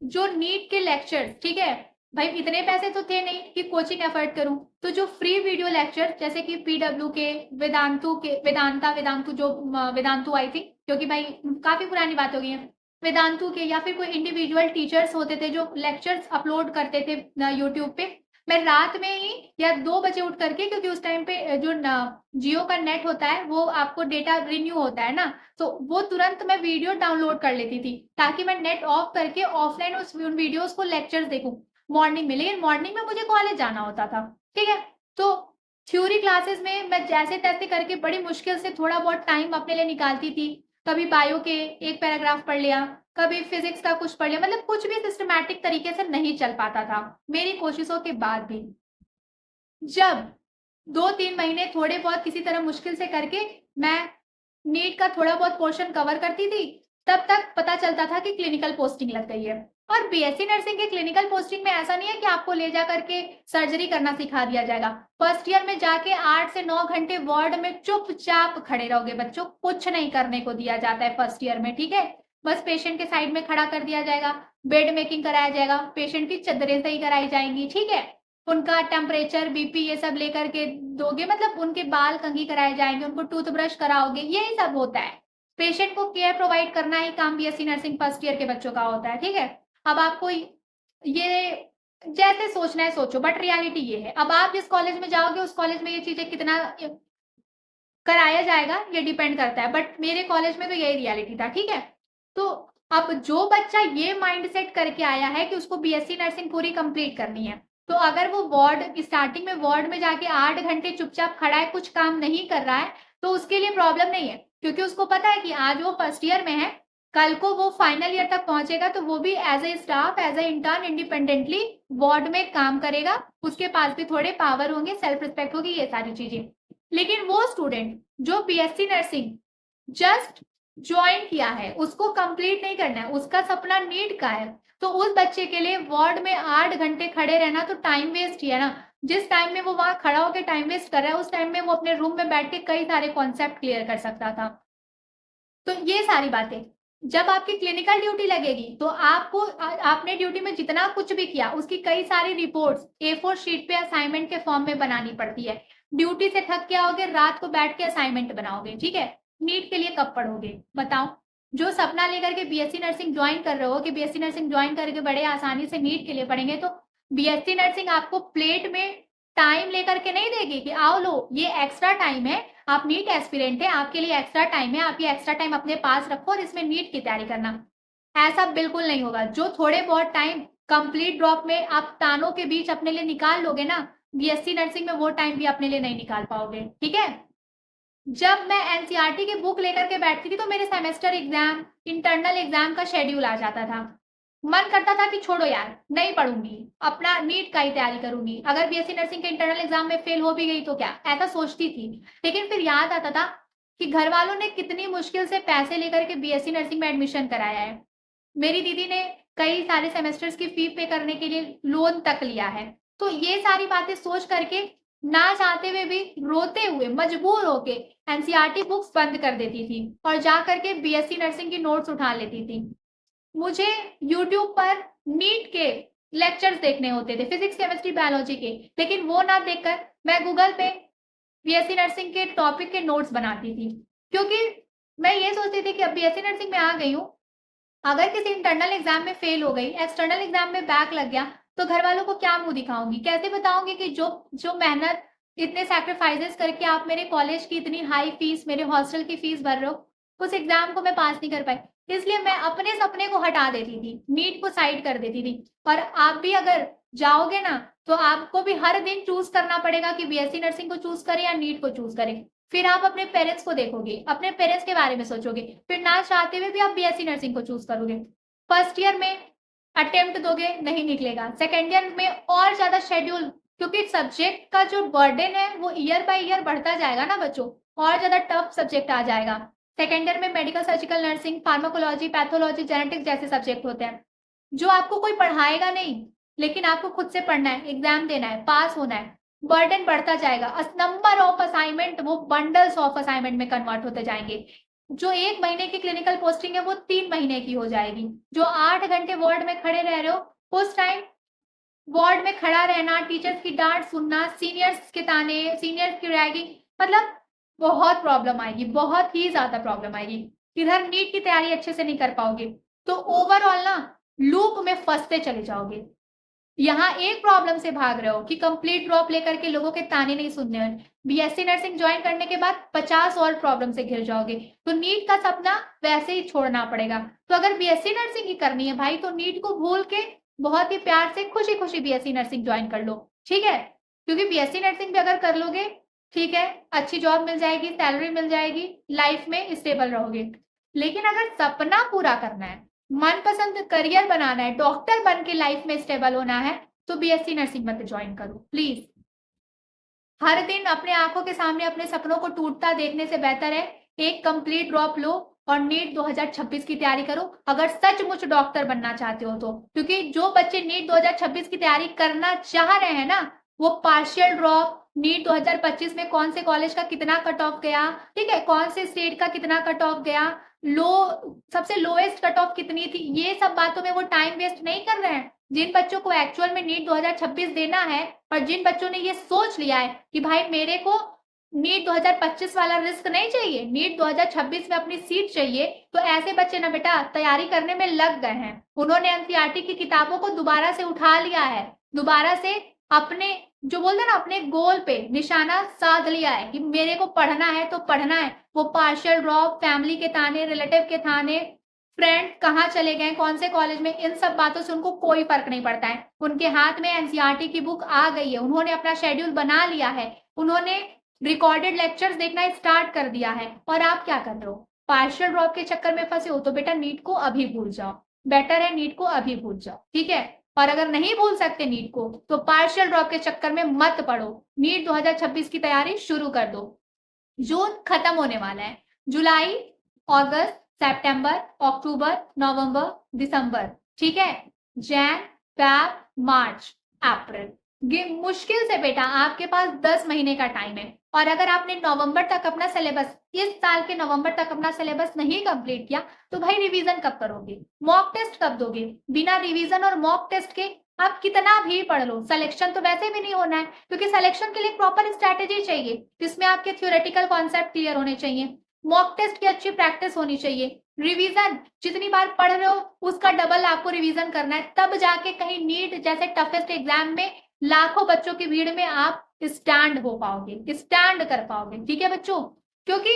Speaker 1: जो नीट के लेक्चर्स, ठीक है, भाई इतने पैसे तो थे नहीं कि कोचिंग एफर्ट करूं, तो जो फ्री वीडियो लेक्चर जैसे कि पीडब्ल्यू के, वेदांतु जो वेदांतु आई थी, क्योंकि भाई काफी पुरानी बात हो गई है, वेदांतु के या फिर कोई इंडिविजुअल टीचर्स होते थे जो लेक्चर्स अपलोड करते थे यूट्यूब पे, मैं रात में ही या 2 बजे उठ करके, क्योंकि उस टाइम पे जो जियो का नेट होता है वो आपको डेटा रिन्यू होता है ना, तो वो तुरंत मैं वीडियो डाउनलोड कर लेती थी ताकि मैं नेट ऑफ करके ऑफलाइन उन वीडियोस को लेक्चर्स देखूं मॉर्निंग में। लेकिन मॉर्निंग में मुझे कॉलेज जाना होता था, ठीक है। तो थ्योरी क्लासेस में मैं जैसे तैसे करके बड़ी मुश्किल से थोड़ा बहुत टाइम अपने लिए निकालती थी। कभी बायो के एक पैराग्राफ पढ़ लिया, कभी फिजिक्स का कुछ पढ़ लिया, मतलब कुछ भी सिस्टमैटिक तरीके से नहीं चल पाता था मेरी कोशिशों के बाद भी। जब 2-3 महीने थोड़े बहुत किसी तरह मुश्किल से करके मैं नीट का थोड़ा बहुत पोर्शन कवर करती थी, तब तक पता चलता था कि क्लिनिकल पोस्टिंग लग गई है। और बीएससी नर्सिंग के क्लिनिकल पोस्टिंग में ऐसा नहीं है कि आपको ले जा करके सर्जरी करना सिखा दिया जाएगा। फर्स्ट ईयर में जाके 8 से 9 घंटे वार्ड में चुपचाप खड़े रहोगे बच्चों, कुछ नहीं करने को दिया जाता है फर्स्ट ईयर में, ठीक है। बस पेशेंट के साइड में खड़ा कर दिया जाएगा, बेड मेकिंग कराया जाएगा, पेशेंट की चद्दरें सही कराई जाएंगी, ठीक है। उनका टेम्परेचर, बीपी ये सब लेकर के दोगे, मतलब उनके बाल कंघी कराए जाएंगे, उनको टूथब्रश कराओगे, यही सब होता है। पेशेंट को केयर प्रोवाइड करना ही काम बीएससी नर्सिंग फर्स्ट ईयर के बच्चों का होता है, ठीक है। अब आपको ये जैसे सोचना है सोचो, बट रियलिटी ये है। अब आप जिस कॉलेज में जाओगे उस कॉलेज में ये चीजें कितना कराया जाएगा ये डिपेंड करता है, बट मेरे कॉलेज में तो यही रियलिटी था, ठीक है। तो अब जो बच्चा ये माइंडसेट करके आया है कि उसको बीएससी नर्सिंग पूरी कंप्लीट करनी है, तो अगर वो वार्ड स्टार्टिंग में वार्ड में जाके 8 घंटे चुपचाप खड़ा है, कुछ काम नहीं कर रहा है, तो उसके लिए प्रॉब्लम नहीं है, क्योंकि उसको पता है कि आज वो फर्स्ट ईयर में है, कल को वो फाइनल ईयर तक पहुंचेगा तो वो भी as a staff, as a intern independently ward में काम करेगा, उसके पास भी थोड़े पावर होंगे, सेल्फ रिस्पेक्ट होगी, ये सारी चीजें। लेकिन वो स्टूडेंट जो बीएससी नर्सिंग जस्ट ज्वाइन किया है, उसको कंप्लीट नहीं करना है, उसका सपना नीट का है, तो उस बच्चे के लिए वार्ड में 8 घंटे खड़े रहना तो टाइम वेस्ट ही है ना। जिस टाइम में वो वहां खड़ा होकर टाइम वेस्ट कर रहा है, उस टाइम में वो अपने रूम में बैठ के कई सारे कॉन्सेप्ट क्लियर कर सकता था। तो ये सारी बातें जब आपकी क्लिनिकल ड्यूटी लगेगी तो आपको आपने ड्यूटी में जितना कुछ भी किया उसकी कई सारी रिपोर्ट्स A4 शीट पे असाइनमेंट के फॉर्म में बनानी पड़ती है। ड्यूटी से थक के आओगे, रात को बैठ के असाइनमेंट बनाओगे, ठीक है। नीट के लिए कब पढ़ोगे बताओ? जो सपना लेकर के बीएससी नर्सिंग ज्वाइन कर रहे हो कि बीएससी नर्सिंग ज्वाइन करके बड़े आसानी से नीट के लिए पढ़ेंगे, तो बीएससी नर्सिंग आपको प्लेट में टाइम लेकर के नहीं देगी कि आओ लो ये एक्स्ट्रा टाइम है, आप नीट एस्पिरेंट है, आपके लिए एक्स्ट्रा टाइम है, आप ये एक्स्ट्रा टाइम अपने पास रखो और इसमें नीट की तैयारी करना। ऐसा बिल्कुल नहीं होगा। जो थोड़े बहुत टाइम कंप्लीट ड्रॉप में आप तानों के बीच अपने लिए निकाल लोगे ना, बीएससी नर्सिंग में वो टाइम भी अपने लिए नहीं निकाल पाओगे, ठीक है। जब मैं एनसीईआरटी की बुक लेकर के बैठती थी तो मेरे सेमेस्टर एग्जाम, इंटरनल एग्जाम का शेड्यूल आ जाता था। मन करता था कि छोड़ो यार, नहीं पढ़ूंगी, अपना नीट का ही तैयारी करूंगी, अगर बीएससी नर्सिंग के इंटरनल एग्जाम में फेल हो भी गई तो क्या, ऐसा सोचती थी। लेकिन फिर याद आता था कि घर वालों ने कितनी मुश्किल से पैसे लेकर के बीएससी नर्सिंग में एडमिशन कराया है। मेरी दीदी ने कई सारे सेमेस्टर्स की फी पे करने के लिए लोन तक लिया है। तो ये सारी बातें सोच करके ना चाहते हुए भी रोते हुए मजबूर होके एनसीईआरटी बुक्स बंद कर देती थी और जा करके बीएससी नर्सिंग की नोट्स उठा लेती थी। मुझे यूट्यूब पर नीट के लेक्चर्स देखने होते थे, फिजिक्स, केमिस्ट्री, बायोलॉजी के, लेकिन वो ना देखकर मैं गूगल पे बीएससी नर्सिंग के टॉपिक के नोट्स बनाती थी, क्योंकि मैं ये सोचती थी कि अब बीएससी नर्सिंग में आ गई हूँ, अगर किसी इंटरनल एग्जाम में फेल हो गई, एक्सटर्नल एग्जाम में बैक लग गया, तो घर वालों को क्या मुंह दिखाऊंगी, कैसे बताऊंगी कि जो जो मेहनत, इतने सैक्रिफाइसेस करके आप मेरे कॉलेज की इतनी हाई फीस, मेरे हॉस्टल की फीस भर रहे हो, उस एग्जाम को मैं पास नहीं कर पाई। इसलिए मैं अपने सपने को हटा देती थी, नीट को साइड कर देती थी। और आप भी अगर जाओगे ना, तो आपको भी हर दिन चूज करना पड़ेगा कि बीएससी नर्सिंग को चूज करें या नीट को चूज करें। फिर आप अपने पेरेंट्स को देखोगे, अपने पेरेंट्स के बारे में सोचोगे, फिर ना चाहते हुए भी आप बीएससी नर्सिंग को चूज करोगे। फर्स्ट ईयर में अटेम्प्ट दोगे, नहीं निकलेगा। सेकेंड ईयर में और ज्यादा शेड्यूल, क्योंकि सब्जेक्ट का जो बर्डन है वो ईयर बाय ईयर बढ़ता जाएगा ना बच्चों, और ज्यादा टफ सब्जेक्ट आ जाएगा। सेकेंड ईयर में medical, surgical, nursing, pharmacology, pathology, genetics जैसे सब्जेक्ट होते हैं जो आपको कोई पढ़ाएगा नहीं, लेकिन आपको खुद से पढ़ना है, एग्जाम देना है, पास होना है। बर्डन बढ़ता जाएगा, नंबर ऑफ असाइनमेंट वो बंडल्स ऑफ असाइनमेंट में कन्वर्ट होते जाएंगे। जो 1 महीने की क्लिनिकल पोस्टिंग है वो 3 महीने की हो जाएगी। जो 8 घंटे वार्ड में खड़े रह रहे हो, उस टाइम वार्ड में खड़ा रहना, टीचर्स की डांट सुनना, सीनियर्स के ताने, सीनियर्स की रैगिंग, मतलब बहुत प्रॉब्लम आएगी, बहुत ही ज्यादा प्रॉब्लम आएगी। इधर नीट की तैयारी अच्छे से नहीं कर पाओगे, तो ओवरऑल ना लूप में फंसते चले जाओगे। यहाँ एक प्रॉब्लम से भाग रहे हो कि कंप्लीट ड्रॉप लेकर के लोगों के ताने नहीं सुनने हैं, बीएससी नर्सिंग ज्वाइन करने के बाद 50 और प्रॉब्लम से घिर जाओगे, तो नीट का सपना वैसे ही छोड़ना पड़ेगा। तो अगर बीएससी नर्सिंग ही करनी है भाई, तो नीट को भूल के बहुत ही प्यार से खुशी खुशी बीएससी नर्सिंग ज्वाइन कर लो, ठीक है। क्योंकि बीएससी नर्सिंग भी अगर कर लोगे, ठीक है, अच्छी जॉब मिल जाएगी, सैलरी मिल जाएगी, लाइफ में स्टेबल रहोगे। लेकिन अगर सपना पूरा करना है, मनपसंद करियर बनाना है, डॉक्टर बन के लाइफ में स्टेबल होना है, तो बीएससी नर्सिंग मत ज्वाइन करो प्लीज। हर दिन अपने आंखों के सामने अपने सपनों को टूटता देखने से बेहतर है एक कंप्लीट ड्रॉप लो और नीट 2026 की तैयारी करो, अगर सचमुच डॉक्टर बनना चाहते हो तो। क्योंकि जो बच्चे नीट 2026 की तैयारी करना चाह रहे हैं ना, वो पार्शियल ड्रॉप, नीट 2025 में कौन से कॉलेज का कितना कट ऑफ गया, ठीक है, कौन से स्टेट का कितना कट ऑफ गया, सबसे लोएस्ट कट ऑफ कितनी थी, ये सब बातों में वो टाइम वेस्ट नहीं कर रहे हैं। जिन बच्चों को एक्चुअल में नीट 2026 देना है, और जिन बच्चों ने ये सोच लिया है कि भाई मेरे को नीट 2025 वाला रिस्क नहीं चाहिए, नीट 2026 में अपनी सीट चाहिए, तो ऐसे बच्चे ना बेटा तैयारी करने में लग गए हैं। उन्होंने एनसीईआरटी की किताबों को दोबारा से उठा लिया है, दोबारा से अपने जो बोलते हैं ना अपने गोल पे निशाना साध लिया है कि मेरे को पढ़ना है तो पढ़ना है। वो पार्शियल ड्रॉप, फैमिली के ताने, रिलेटिव के ताने, फ्रेंड कहाँ चले गए, कौन से कॉलेज में, इन सब बातों से उनको कोई फर्क नहीं पड़ता है। उनके हाथ में एनसीईआरटी की बुक आ गई है, उन्होंने अपना शेड्यूल बना लिया है, उन्होंने रिकॉर्डेड लेक्चर्स देखना स्टार्ट कर दिया है। और आप क्या कर रहे हो, पार्शियल ड्रॉप के चक्कर में फंसे हो, तो बेटा नीट को अभी भूल जाओ, बेटर है नीट को अभी भूल जाओ, ठीक है। और अगर नहीं भूल सकते नीट को, तो पार्शियल ड्रॉप के चक्कर में मत पड़ो, नीट 2026 की तैयारी शुरू कर दो। जून खत्म होने वाला है, जुलाई, अगस्त, सितंबर, अक्टूबर, नवंबर, दिसंबर, ठीक है, जैन, फेब, मार्च, अप्रैल, ये मुश्किल से बेटा आपके पास 10 महीने का टाइम है। और अगर आपने नवंबर तक अपना सिलेबस, इस साल के नवंबर तक अपना सिलेबस नहीं कंप्लीट किया, तो भाई रिवीजन कब करोगे, मॉक टेस्ट कब दोगे। बिना रिवीजन और मॉक टेस्ट के आप कितना भी पढ़ लो, सिलेक्शन तो वैसे भी नहीं होना है, क्योंकि सिलेक्शन के लिए प्रॉपर स्ट्रैटेजी चाहिए, जिसमें आपके थ्योरेटिकल कॉन्सेप्ट क्लियर होने चाहिए, मॉक टेस्ट की अच्छी प्रैक्टिस होनी चाहिए, रिवीजन जितनी बार पढ़ रहे हो उसका डबल आपको रिवीजन करना है, तब जाके कहीं नीट जैसे टफेस्ट एग्जाम में लाखों बच्चों की भीड़ में आप स्टैंड हो पाओगे, स्टैंड कर पाओगे, ठीक है बच्चों। क्योंकि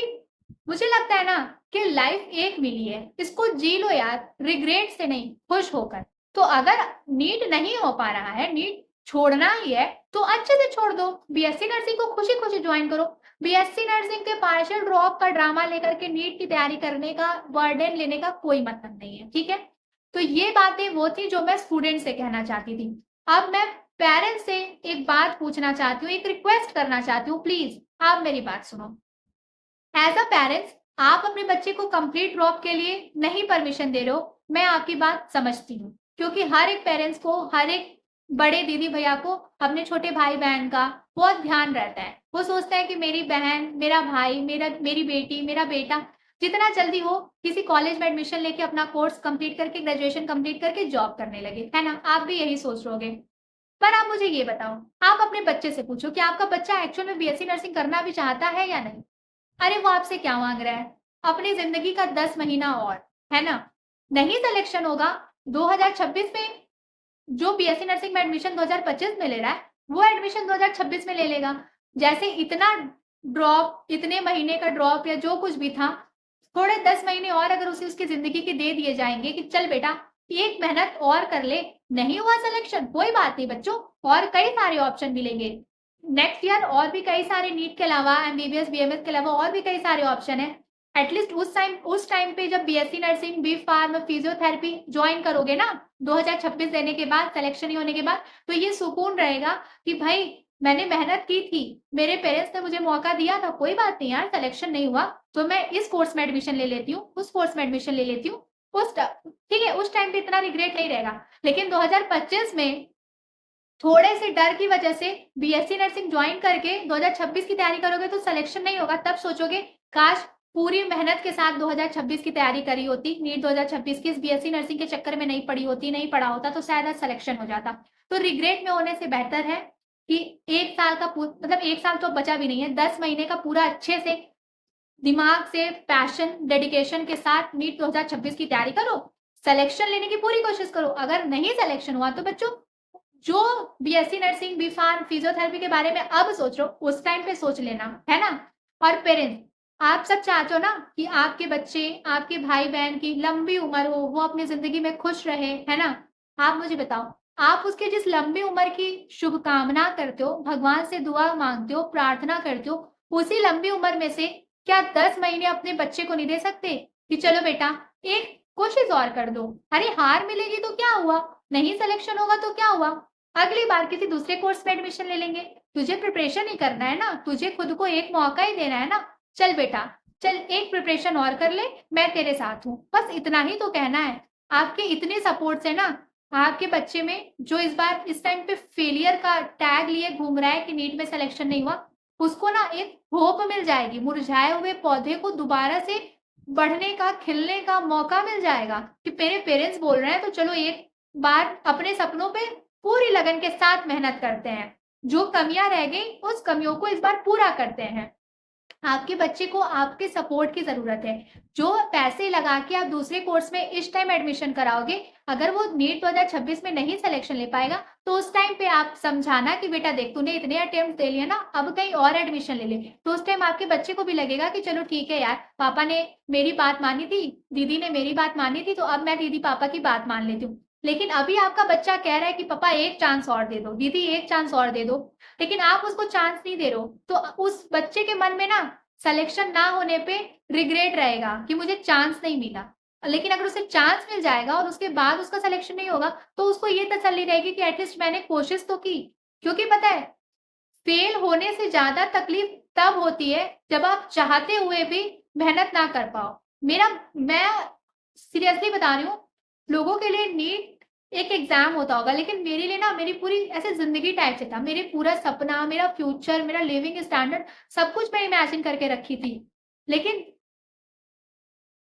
Speaker 1: मुझे लगता है ना कि लाइफ एक मिली है, इसको जी लो यार, रिग्रेट से नहीं, खुश होकर। तो अगर नीट नहीं हो पा रहा है, नीट छोड़ना ही है, तो अच्छे से छोड़ दो, बीएससी नर्सिंग को खुशी खुशी ज्वाइन करो। बीएससी नर्सिंग के पार्शियल ड्रॉप का ड्रामा लेकर के नीट की तैयारी करने का बर्डन लेने का कोई मतलब नहीं है, ठीक है। तो ये बातें वो थी जो मैं स्टूडेंट से कहना चाहती थी। अब मैं पेरेंट्स से एक बात पूछना चाहती हूँ, एक रिक्वेस्ट करना चाहती हूँ, प्लीज आप मेरी बात सुनो। एज अ पेरेंट्स आप अपने बच्चे को कंप्लीट ड्रॉप के लिए नहीं परमिशन दे रहे हो, मैं आपकी बात समझती हूँ, क्योंकि हर एक पेरेंट्स को, हर एक बड़े दीदी भैया को अपने छोटे भाई बहन का बहुत ध्यान रहता है। वो सोचते हैं कि मेरी बहन, मेरा भाई, मेरी बेटी, मेरा बेटा जितना जल्दी हो किसी कॉलेज में एडमिशन लेके अपना कोर्स कंप्लीट करके, ग्रेजुएशन कंप्लीट करके जॉब करने लगे, है ना। आप भी यही सोच रहोगे। पर आप मुझे ये बताओ, आप अपने बच्चे से पूछो कि आपका बच्चा एक्चुअल में बीएससी नर्सिंग करना भी चाहता है या नहीं। अरे वो आपसे क्या मांग रहा है, अपनी जिंदगी का 10 महीना और, है ना। नहीं सिलेक्शन होगा 2026 में, जो बीएससी नर्सिंग में एडमिशन 2025 में ले रहा है, वो एडमिशन 2026 में ले लेगा। जैसे इतना ड्रॉप, इतने महीने का ड्रॉप या जो कुछ भी था, थोड़े 10 महीने और अगर उसे उसकी ज़िंदगी के दे दिए जाएँगे कि चल बेटा, एक मेहनत और कर ले, नहीं हुआ सिलेक्शन, कोई बात नहीं बच्चों, और कई सारे ऑप्शन मिलेंगे। नेक्स्ट ईयर और भी कई सारे नीट के अलावा, एमबीबीएस, बीएमएस के अलावा और भी कई सारे ऑप्शन हैं। एटलीस्ट उस टाइम पे जब BSc nursing, B pharm, physiotherapy join करोगे ना, 2026 देने के बाद, सिलेक्शन नहीं होने के बाद, तो ये सुकून रहेगा कि भाई मैंने मेहनत की थी, मेरे पेरेंट्स ने मुझे मौका दिया था, कोई बात नहीं यार, सिलेक्शन नहीं हुआ, तो मैं इस कोर्स में एडमिशन ले लेती हूँ, उस कोर्स में एडमिशन ले लेती हूँ। ठीक है, उस टाइम पे इतना रिग्रेट नहीं रहेगा। लेकिन 2025 में थोड़े से डर की वजह से बीएससी नर्सिंग ज्वाइन करके 2026 की तैयारी करोगे तो सिलेक्शन नहीं होगा, तब सोचोगे काश पूरी मेहनत के साथ 2026 की तैयारी करी होती, नीट 2026 की, इस बीएससी नर्सिंग के चक्कर में नहीं पड़ी होती, नहीं पढ़ा होता, तो शायद आज सिलेक्शन हो जाता। तो रिग्रेट में होने से बेहतर है कि 1 साल का मतलब 1 साल तो बचा भी नहीं है, 10 महीने का पूरा अच्छे से दिमाग से, पैशन, डेडिकेशन के साथ नीट 2026 की तैयारी करो, सिलेक्शन लेने की पूरी कोशिश करो। अगर नहीं सिलेक्शन हुआ तो बच्चों, जो BSc nursing, B pharm, physiotherapy के बारे में अब सोच रहे हो, उस टाइम पे सोच लेना, है ना? और पेरेंट्स, आप सब चाहते हो ना कि आपके बच्चे, आपके भाई-बहन की लंबी उम्र हो, वो अपनी ज़िंदगी में खुश रहे, है ना? आप मुझे बताओ, आप उसके जिस लंबी उम्र की शुभकामना करते हो, भगवान से दुआ माँगते हो, प्रार्थना करते हो, उसी लंबी उम्र में से क्या 10 महीने अपने बच्चे को नहीं दे सकते कि चलो बेटा, एक कोशिश और कर दो। अरे हार मिलेगी तो क्या हुआ? नहीं सिलेक्शन होगा तो क्या हुआ? अगली बार किसी दूसरे कोर्स में एडमिशन ले लेंगे। तुझे प्रिपरेशन ही करना है ना, तुझे खुद को एक मौका ही देना है ना। चल बेटा, चल एक प्रिपरेशन और कर ले, मैं तेरे साथ हूँ। बस इतना ही तो कहना है। आपके इतने सपोर्ट से ना, आपके बच्चे में जो इस टाइम पे फेलियर का टैग लिए घूम रहा है कि नीट में सिलेक्शन नहीं हुआ, उसको ना एक होप मिल जाएगी। मुरझाए हुए पौधे को दोबारा से बढ़ने का, खिलने का मौका मिल जाएगा कि मेरे पेरेंट्स बोल रहे हैं तो चलो एक बार अपने सपनों पे पूरी लगन के साथ मेहनत करते हैं। जो कमियाँ रह गई, उस कमियों को इस बार पूरा करते हैं। आपके बच्चे को आपके सपोर्ट की ज़रूरत है। जो पैसे लगा के आप दूसरे कोर्स में इस टाइम एडमिशन कराओगे, अगर वो नीट 2026 में नहीं सिलेक्शन ले पाएगा, तो उस टाइम पे आप समझाना कि बेटा देख, तूने इतने अटेम्प्ट दे लिए ना, अब कहीं और एडमिशन ले ले। तो उस टाइम आपके बच्चे को भी लगेगा कि चलो ठीक है यार, पापा ने मेरी बात मानी थी, दीदी ने मेरी बात मानी थी, तो अब मैं दीदी-पापा की बात मान लेती हूँ। लेकिन अभी आपका बच्चा कह रहा है कि पापा एक चांस और दे दो, दीदी एक चांस और दे दो, लेकिन आप उसको चांस नहीं दे रहे हो, तो उस बच्चे के मन में ना सिलेक्शन ना होने पे रिग्रेट रहेगा कि मुझे चांस नहीं मिला। लेकिन अगर उसे चांस मिल जाएगा और उसके बाद उसका सिलेक्शन नहीं होगा, तो उसको ये तसल्ली रहेगी कि एटलीस्ट मैंने कोशिश तो की। क्योंकि पता है, फेल होने से ज़्यादा तकलीफ तब होती है जब आप चाहते हुए भी मेहनत ना कर पाओ। मैं सीरियसली बता रही हूँ, लोगों के लिए नीट एक एग्ज़ाम होता होगा, लेकिन मेरे लिए ना, मेरी पूरी ऐसे ज़िंदगी टाइप से था। मेरे पूरा सपना, मेरा फ्यूचर, मेरा लिविंग स्टैंडर्ड सब कुछ मैं इमेजिन करके रखी थी। लेकिन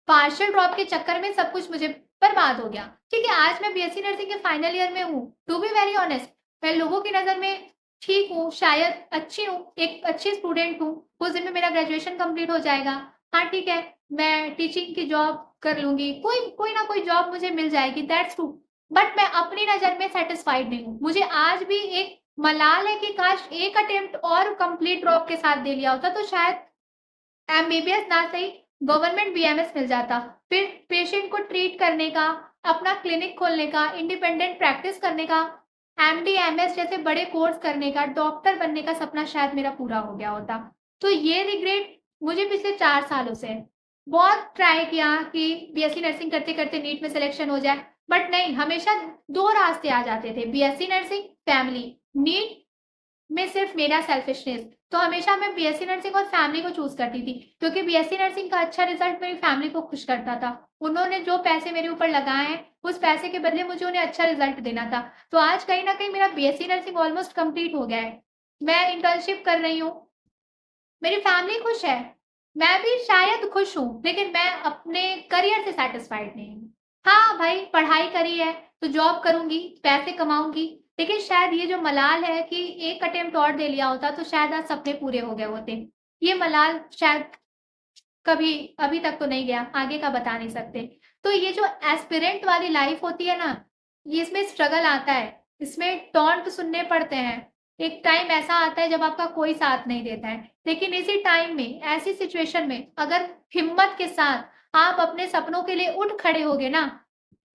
Speaker 1: पार्शियल ड्रॉप के चक्कर में सब कुछ मुझे बर्बाद हो गया। ठीक है, आज मैं बीएससी नर्सिंग के फाइनल ईयर में हूँ। टू बी वेरी ऑनेस्ट, मैं लोगों की नज़र में ठीक हूँ, शायद अच्छी हूँ, एक अच्छी स्टूडेंट हूँ। कुछ दिन में मेरा ग्रेजुएशन कंप्लीट हो जाएगा। हाँ, ठीक है, मैं टीचिंग की जॉब कर लूँगी, कोई ना कोई जॉब मुझे मिल जाएगी, दैट्स ट्रू। बट मैं अपनी नज़र में सैटिस्फाइड नहीं हूँ। मुझे आज भी एक मलाल है कि काश एक अटेम्प्ट और कंप्लीट ड्रॉप के साथ दे लिया होता, तो शायद एमबीबीएस ना सही, गवर्नमेंट बीएमएस मिल जाता। फिर पेशेंट को ट्रीट करने का, अपना क्लिनिक खोलने का, इंडिपेंडेंट प्रैक्टिस करने का, एमडी, एमएस जैसे बड़े कोर्स करने का, डॉक्टर बनने का सपना शायद मेरा पूरा हो गया होता। तो ये रिग्रेट मुझे पिछले 4 सालों से है। बहुत ट्राई किया कि बीएससी नर्सिंग करते-करते नीट में सिलेक्शन हो जाए, बट नहीं, हमेशा 2 रास्ते आ जाते थे, बीएससी नर्सिंग, फैमिली। नीट में सिर्फ मेरा सेल्फिशनेस, तो हमेशा मैं बीएससी नर्सिंग और फैमिली को चूज़ करती थी, क्योंकि बीएससी नर्सिंग का अच्छा रिज़ल्ट मेरी फैमिली को खुश करता था। उन्होंने जो पैसे मेरे ऊपर लगाए हैं, उस पैसे के बदले मुझे उन्हें अच्छा रिज़ल्ट देना था। तो आज कहीं न कहीं मेरा बीएससी नर्सिंग ऑलमोस्ट कंप्लीट हो गया है। मैं इंटर्नशिप कर रही हूँ, मेरी फैमिली खुश है, मैं भी शायद खुश हूँ, लेकिन मैं अपने करियर से सैटिस्फाइड नहीं हूँ। हाँ भाई, पढ़ाई करी है, तो जॉब करूँगी, पैसे कमाऊँगी, लेकिन शायद ये जो मलाल है कि एक अटेम्प्ट और दे लिया होता, तो शायद आज सपने पूरे हो गए होते। ये मलाल शायद कभी, अभी तक तो नहीं गया, आगे का बता नहीं सकते। तो ये जो एस्पिरेंट वाली लाइफ़ होती है ना, ये इसमें स्ट्रगल आता है, इसमें टॉन्ट सुनने पड़ते हैं। एक टाइम ऐसा आता है जब आपका कोई साथ नहीं देता है, लेकिन इसी टाइम में, ऐसी सिचुएशन में अगर हिम्मत के साथ आप अपने सपनों के लिए उठ खड़े होगे ना,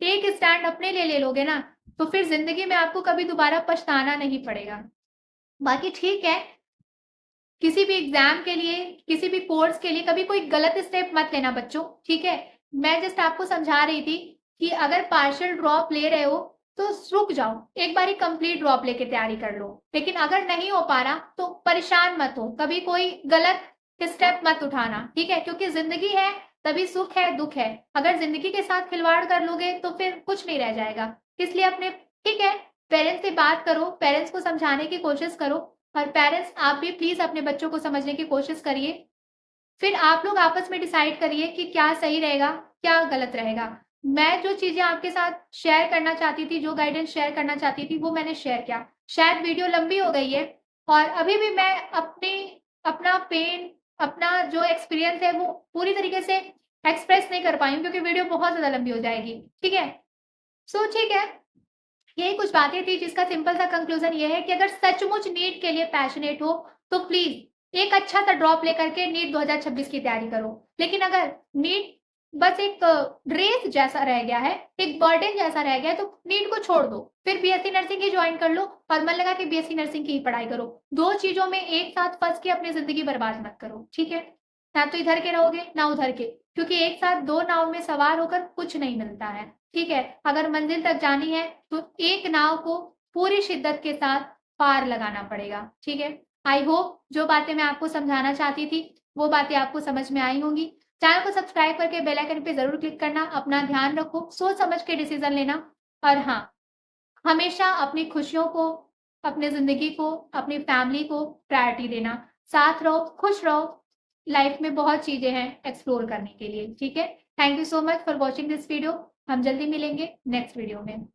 Speaker 1: टेक स्टैंड अपने लिए ले लोगे ना, तो फिर ज़िंदगी में आपको कभी दोबारा पछताना नहीं पड़ेगा। बाकी ठीक है, किसी भी एग्ज़ाम के लिए, किसी भी कोर्स के लिए कभी कोई गलत स्टेप मत लेना बच्चों, ठीक है? मैं जस्ट आपको समझा रही थी कि अगर पार्शियल ड्रॉप ले रहे हो, तो रुक जाओ, एक बारी कंप्लीट ड्रॉप लेके तैयारी कर लो। लेकिन अगर नहीं हो पा रहा, तो परेशान मत हो, कभी कोई गलत स्टेप मत उठाना, ठीक है? क्योंकि ज़िंदगी है, तभी सुख है, दुःख है। अगर ज़िंदगी के साथ खिलवाड़ कर लोगे, तो फिर कुछ नहीं रह जाएगा। इसलिए अपने ठीक है, पेरेंट्स से बात करो, पेरेंट्स को समझाने की कोशिश करो, और पेरेंट्स आप भी प्लीज़ अपने बच्चों को समझने की कोशिश करिए। फिर आप लोग आपस में डिसाइड करिए कि क्या सही रहेगा, क्या गलत रहेगा। मैं जो चीज़ें आपके साथ शेयर करना चाहती थी, जो गाइडेंस शेयर करना चाहती थी, वो मैंने शेयर किया। शायद वीडियो लंबी हो गई है, और अभी भी मैं अपना पेन, अपना जो एक्सपीरियंस है, वो पूरी तरीके से एक्सप्रेस नहीं कर पाई हूँ, क्योंकि वीडियो बहुत ज़्यादा लंबी हो जाएगी। ठीक है? सो ठीक है। यही कुछ बातें थी, जिसका सिंपल सा कंक्लूजन ये है कि अगर सचमुच नीट के लिए पैशनेट हो, तो प्लीज एक अच्छा सा ड्रॉप लेकर के नीट 2026 की तैयारी करो। लेकिन अगर नीट बस एक रेस जैसा रह गया है, एक बर्डन जैसा रह गया है, तो नीट को छोड़ दो, फिर बीएससी नर्सिंग ही ज्वाइन कर लो, और मन लगा कि बीएससी नर्सिंग की ही पढ़ाई करो। दो चीजों में एक साथ फंस के अपनी जिंदगी बर्बाद मत करो, ठीक है? ना तो इधर के रहोगे, ना उधर के, क्योंकि एक साथ दो नाव में सवार होकर कुछ नहीं मिलता है। ठीक है? अगर मंजिल तक जानी है, तो एक नाव को पूरी शिद्दत के साथ पार लगाना पड़ेगा। ठीक है? आई होप जो बातें मैं आपको समझाना चाहती थी, वो बातें आपको समझ में आई होंगी। चैनल को सब्सक्राइब करके बेल आइकन पे ज़रूर क्लिक करना। अपना ध्यान रखो, सोच समझ के डिसीज़न लेना, और हाँ, हमेशा अपनी खुशियों को, अपनी ज़िंदगी को, अपनी फैमिली को प्रायोरिटी देना। साथ रहो, खुश रहो। लाइफ में बहुत चीज़ें हैं एक्सप्लोर करने के लिए, ठीक है? Thank you so much for watching this video. हम जल्दी मिलेंगे नेक्स्ट वीडियो में।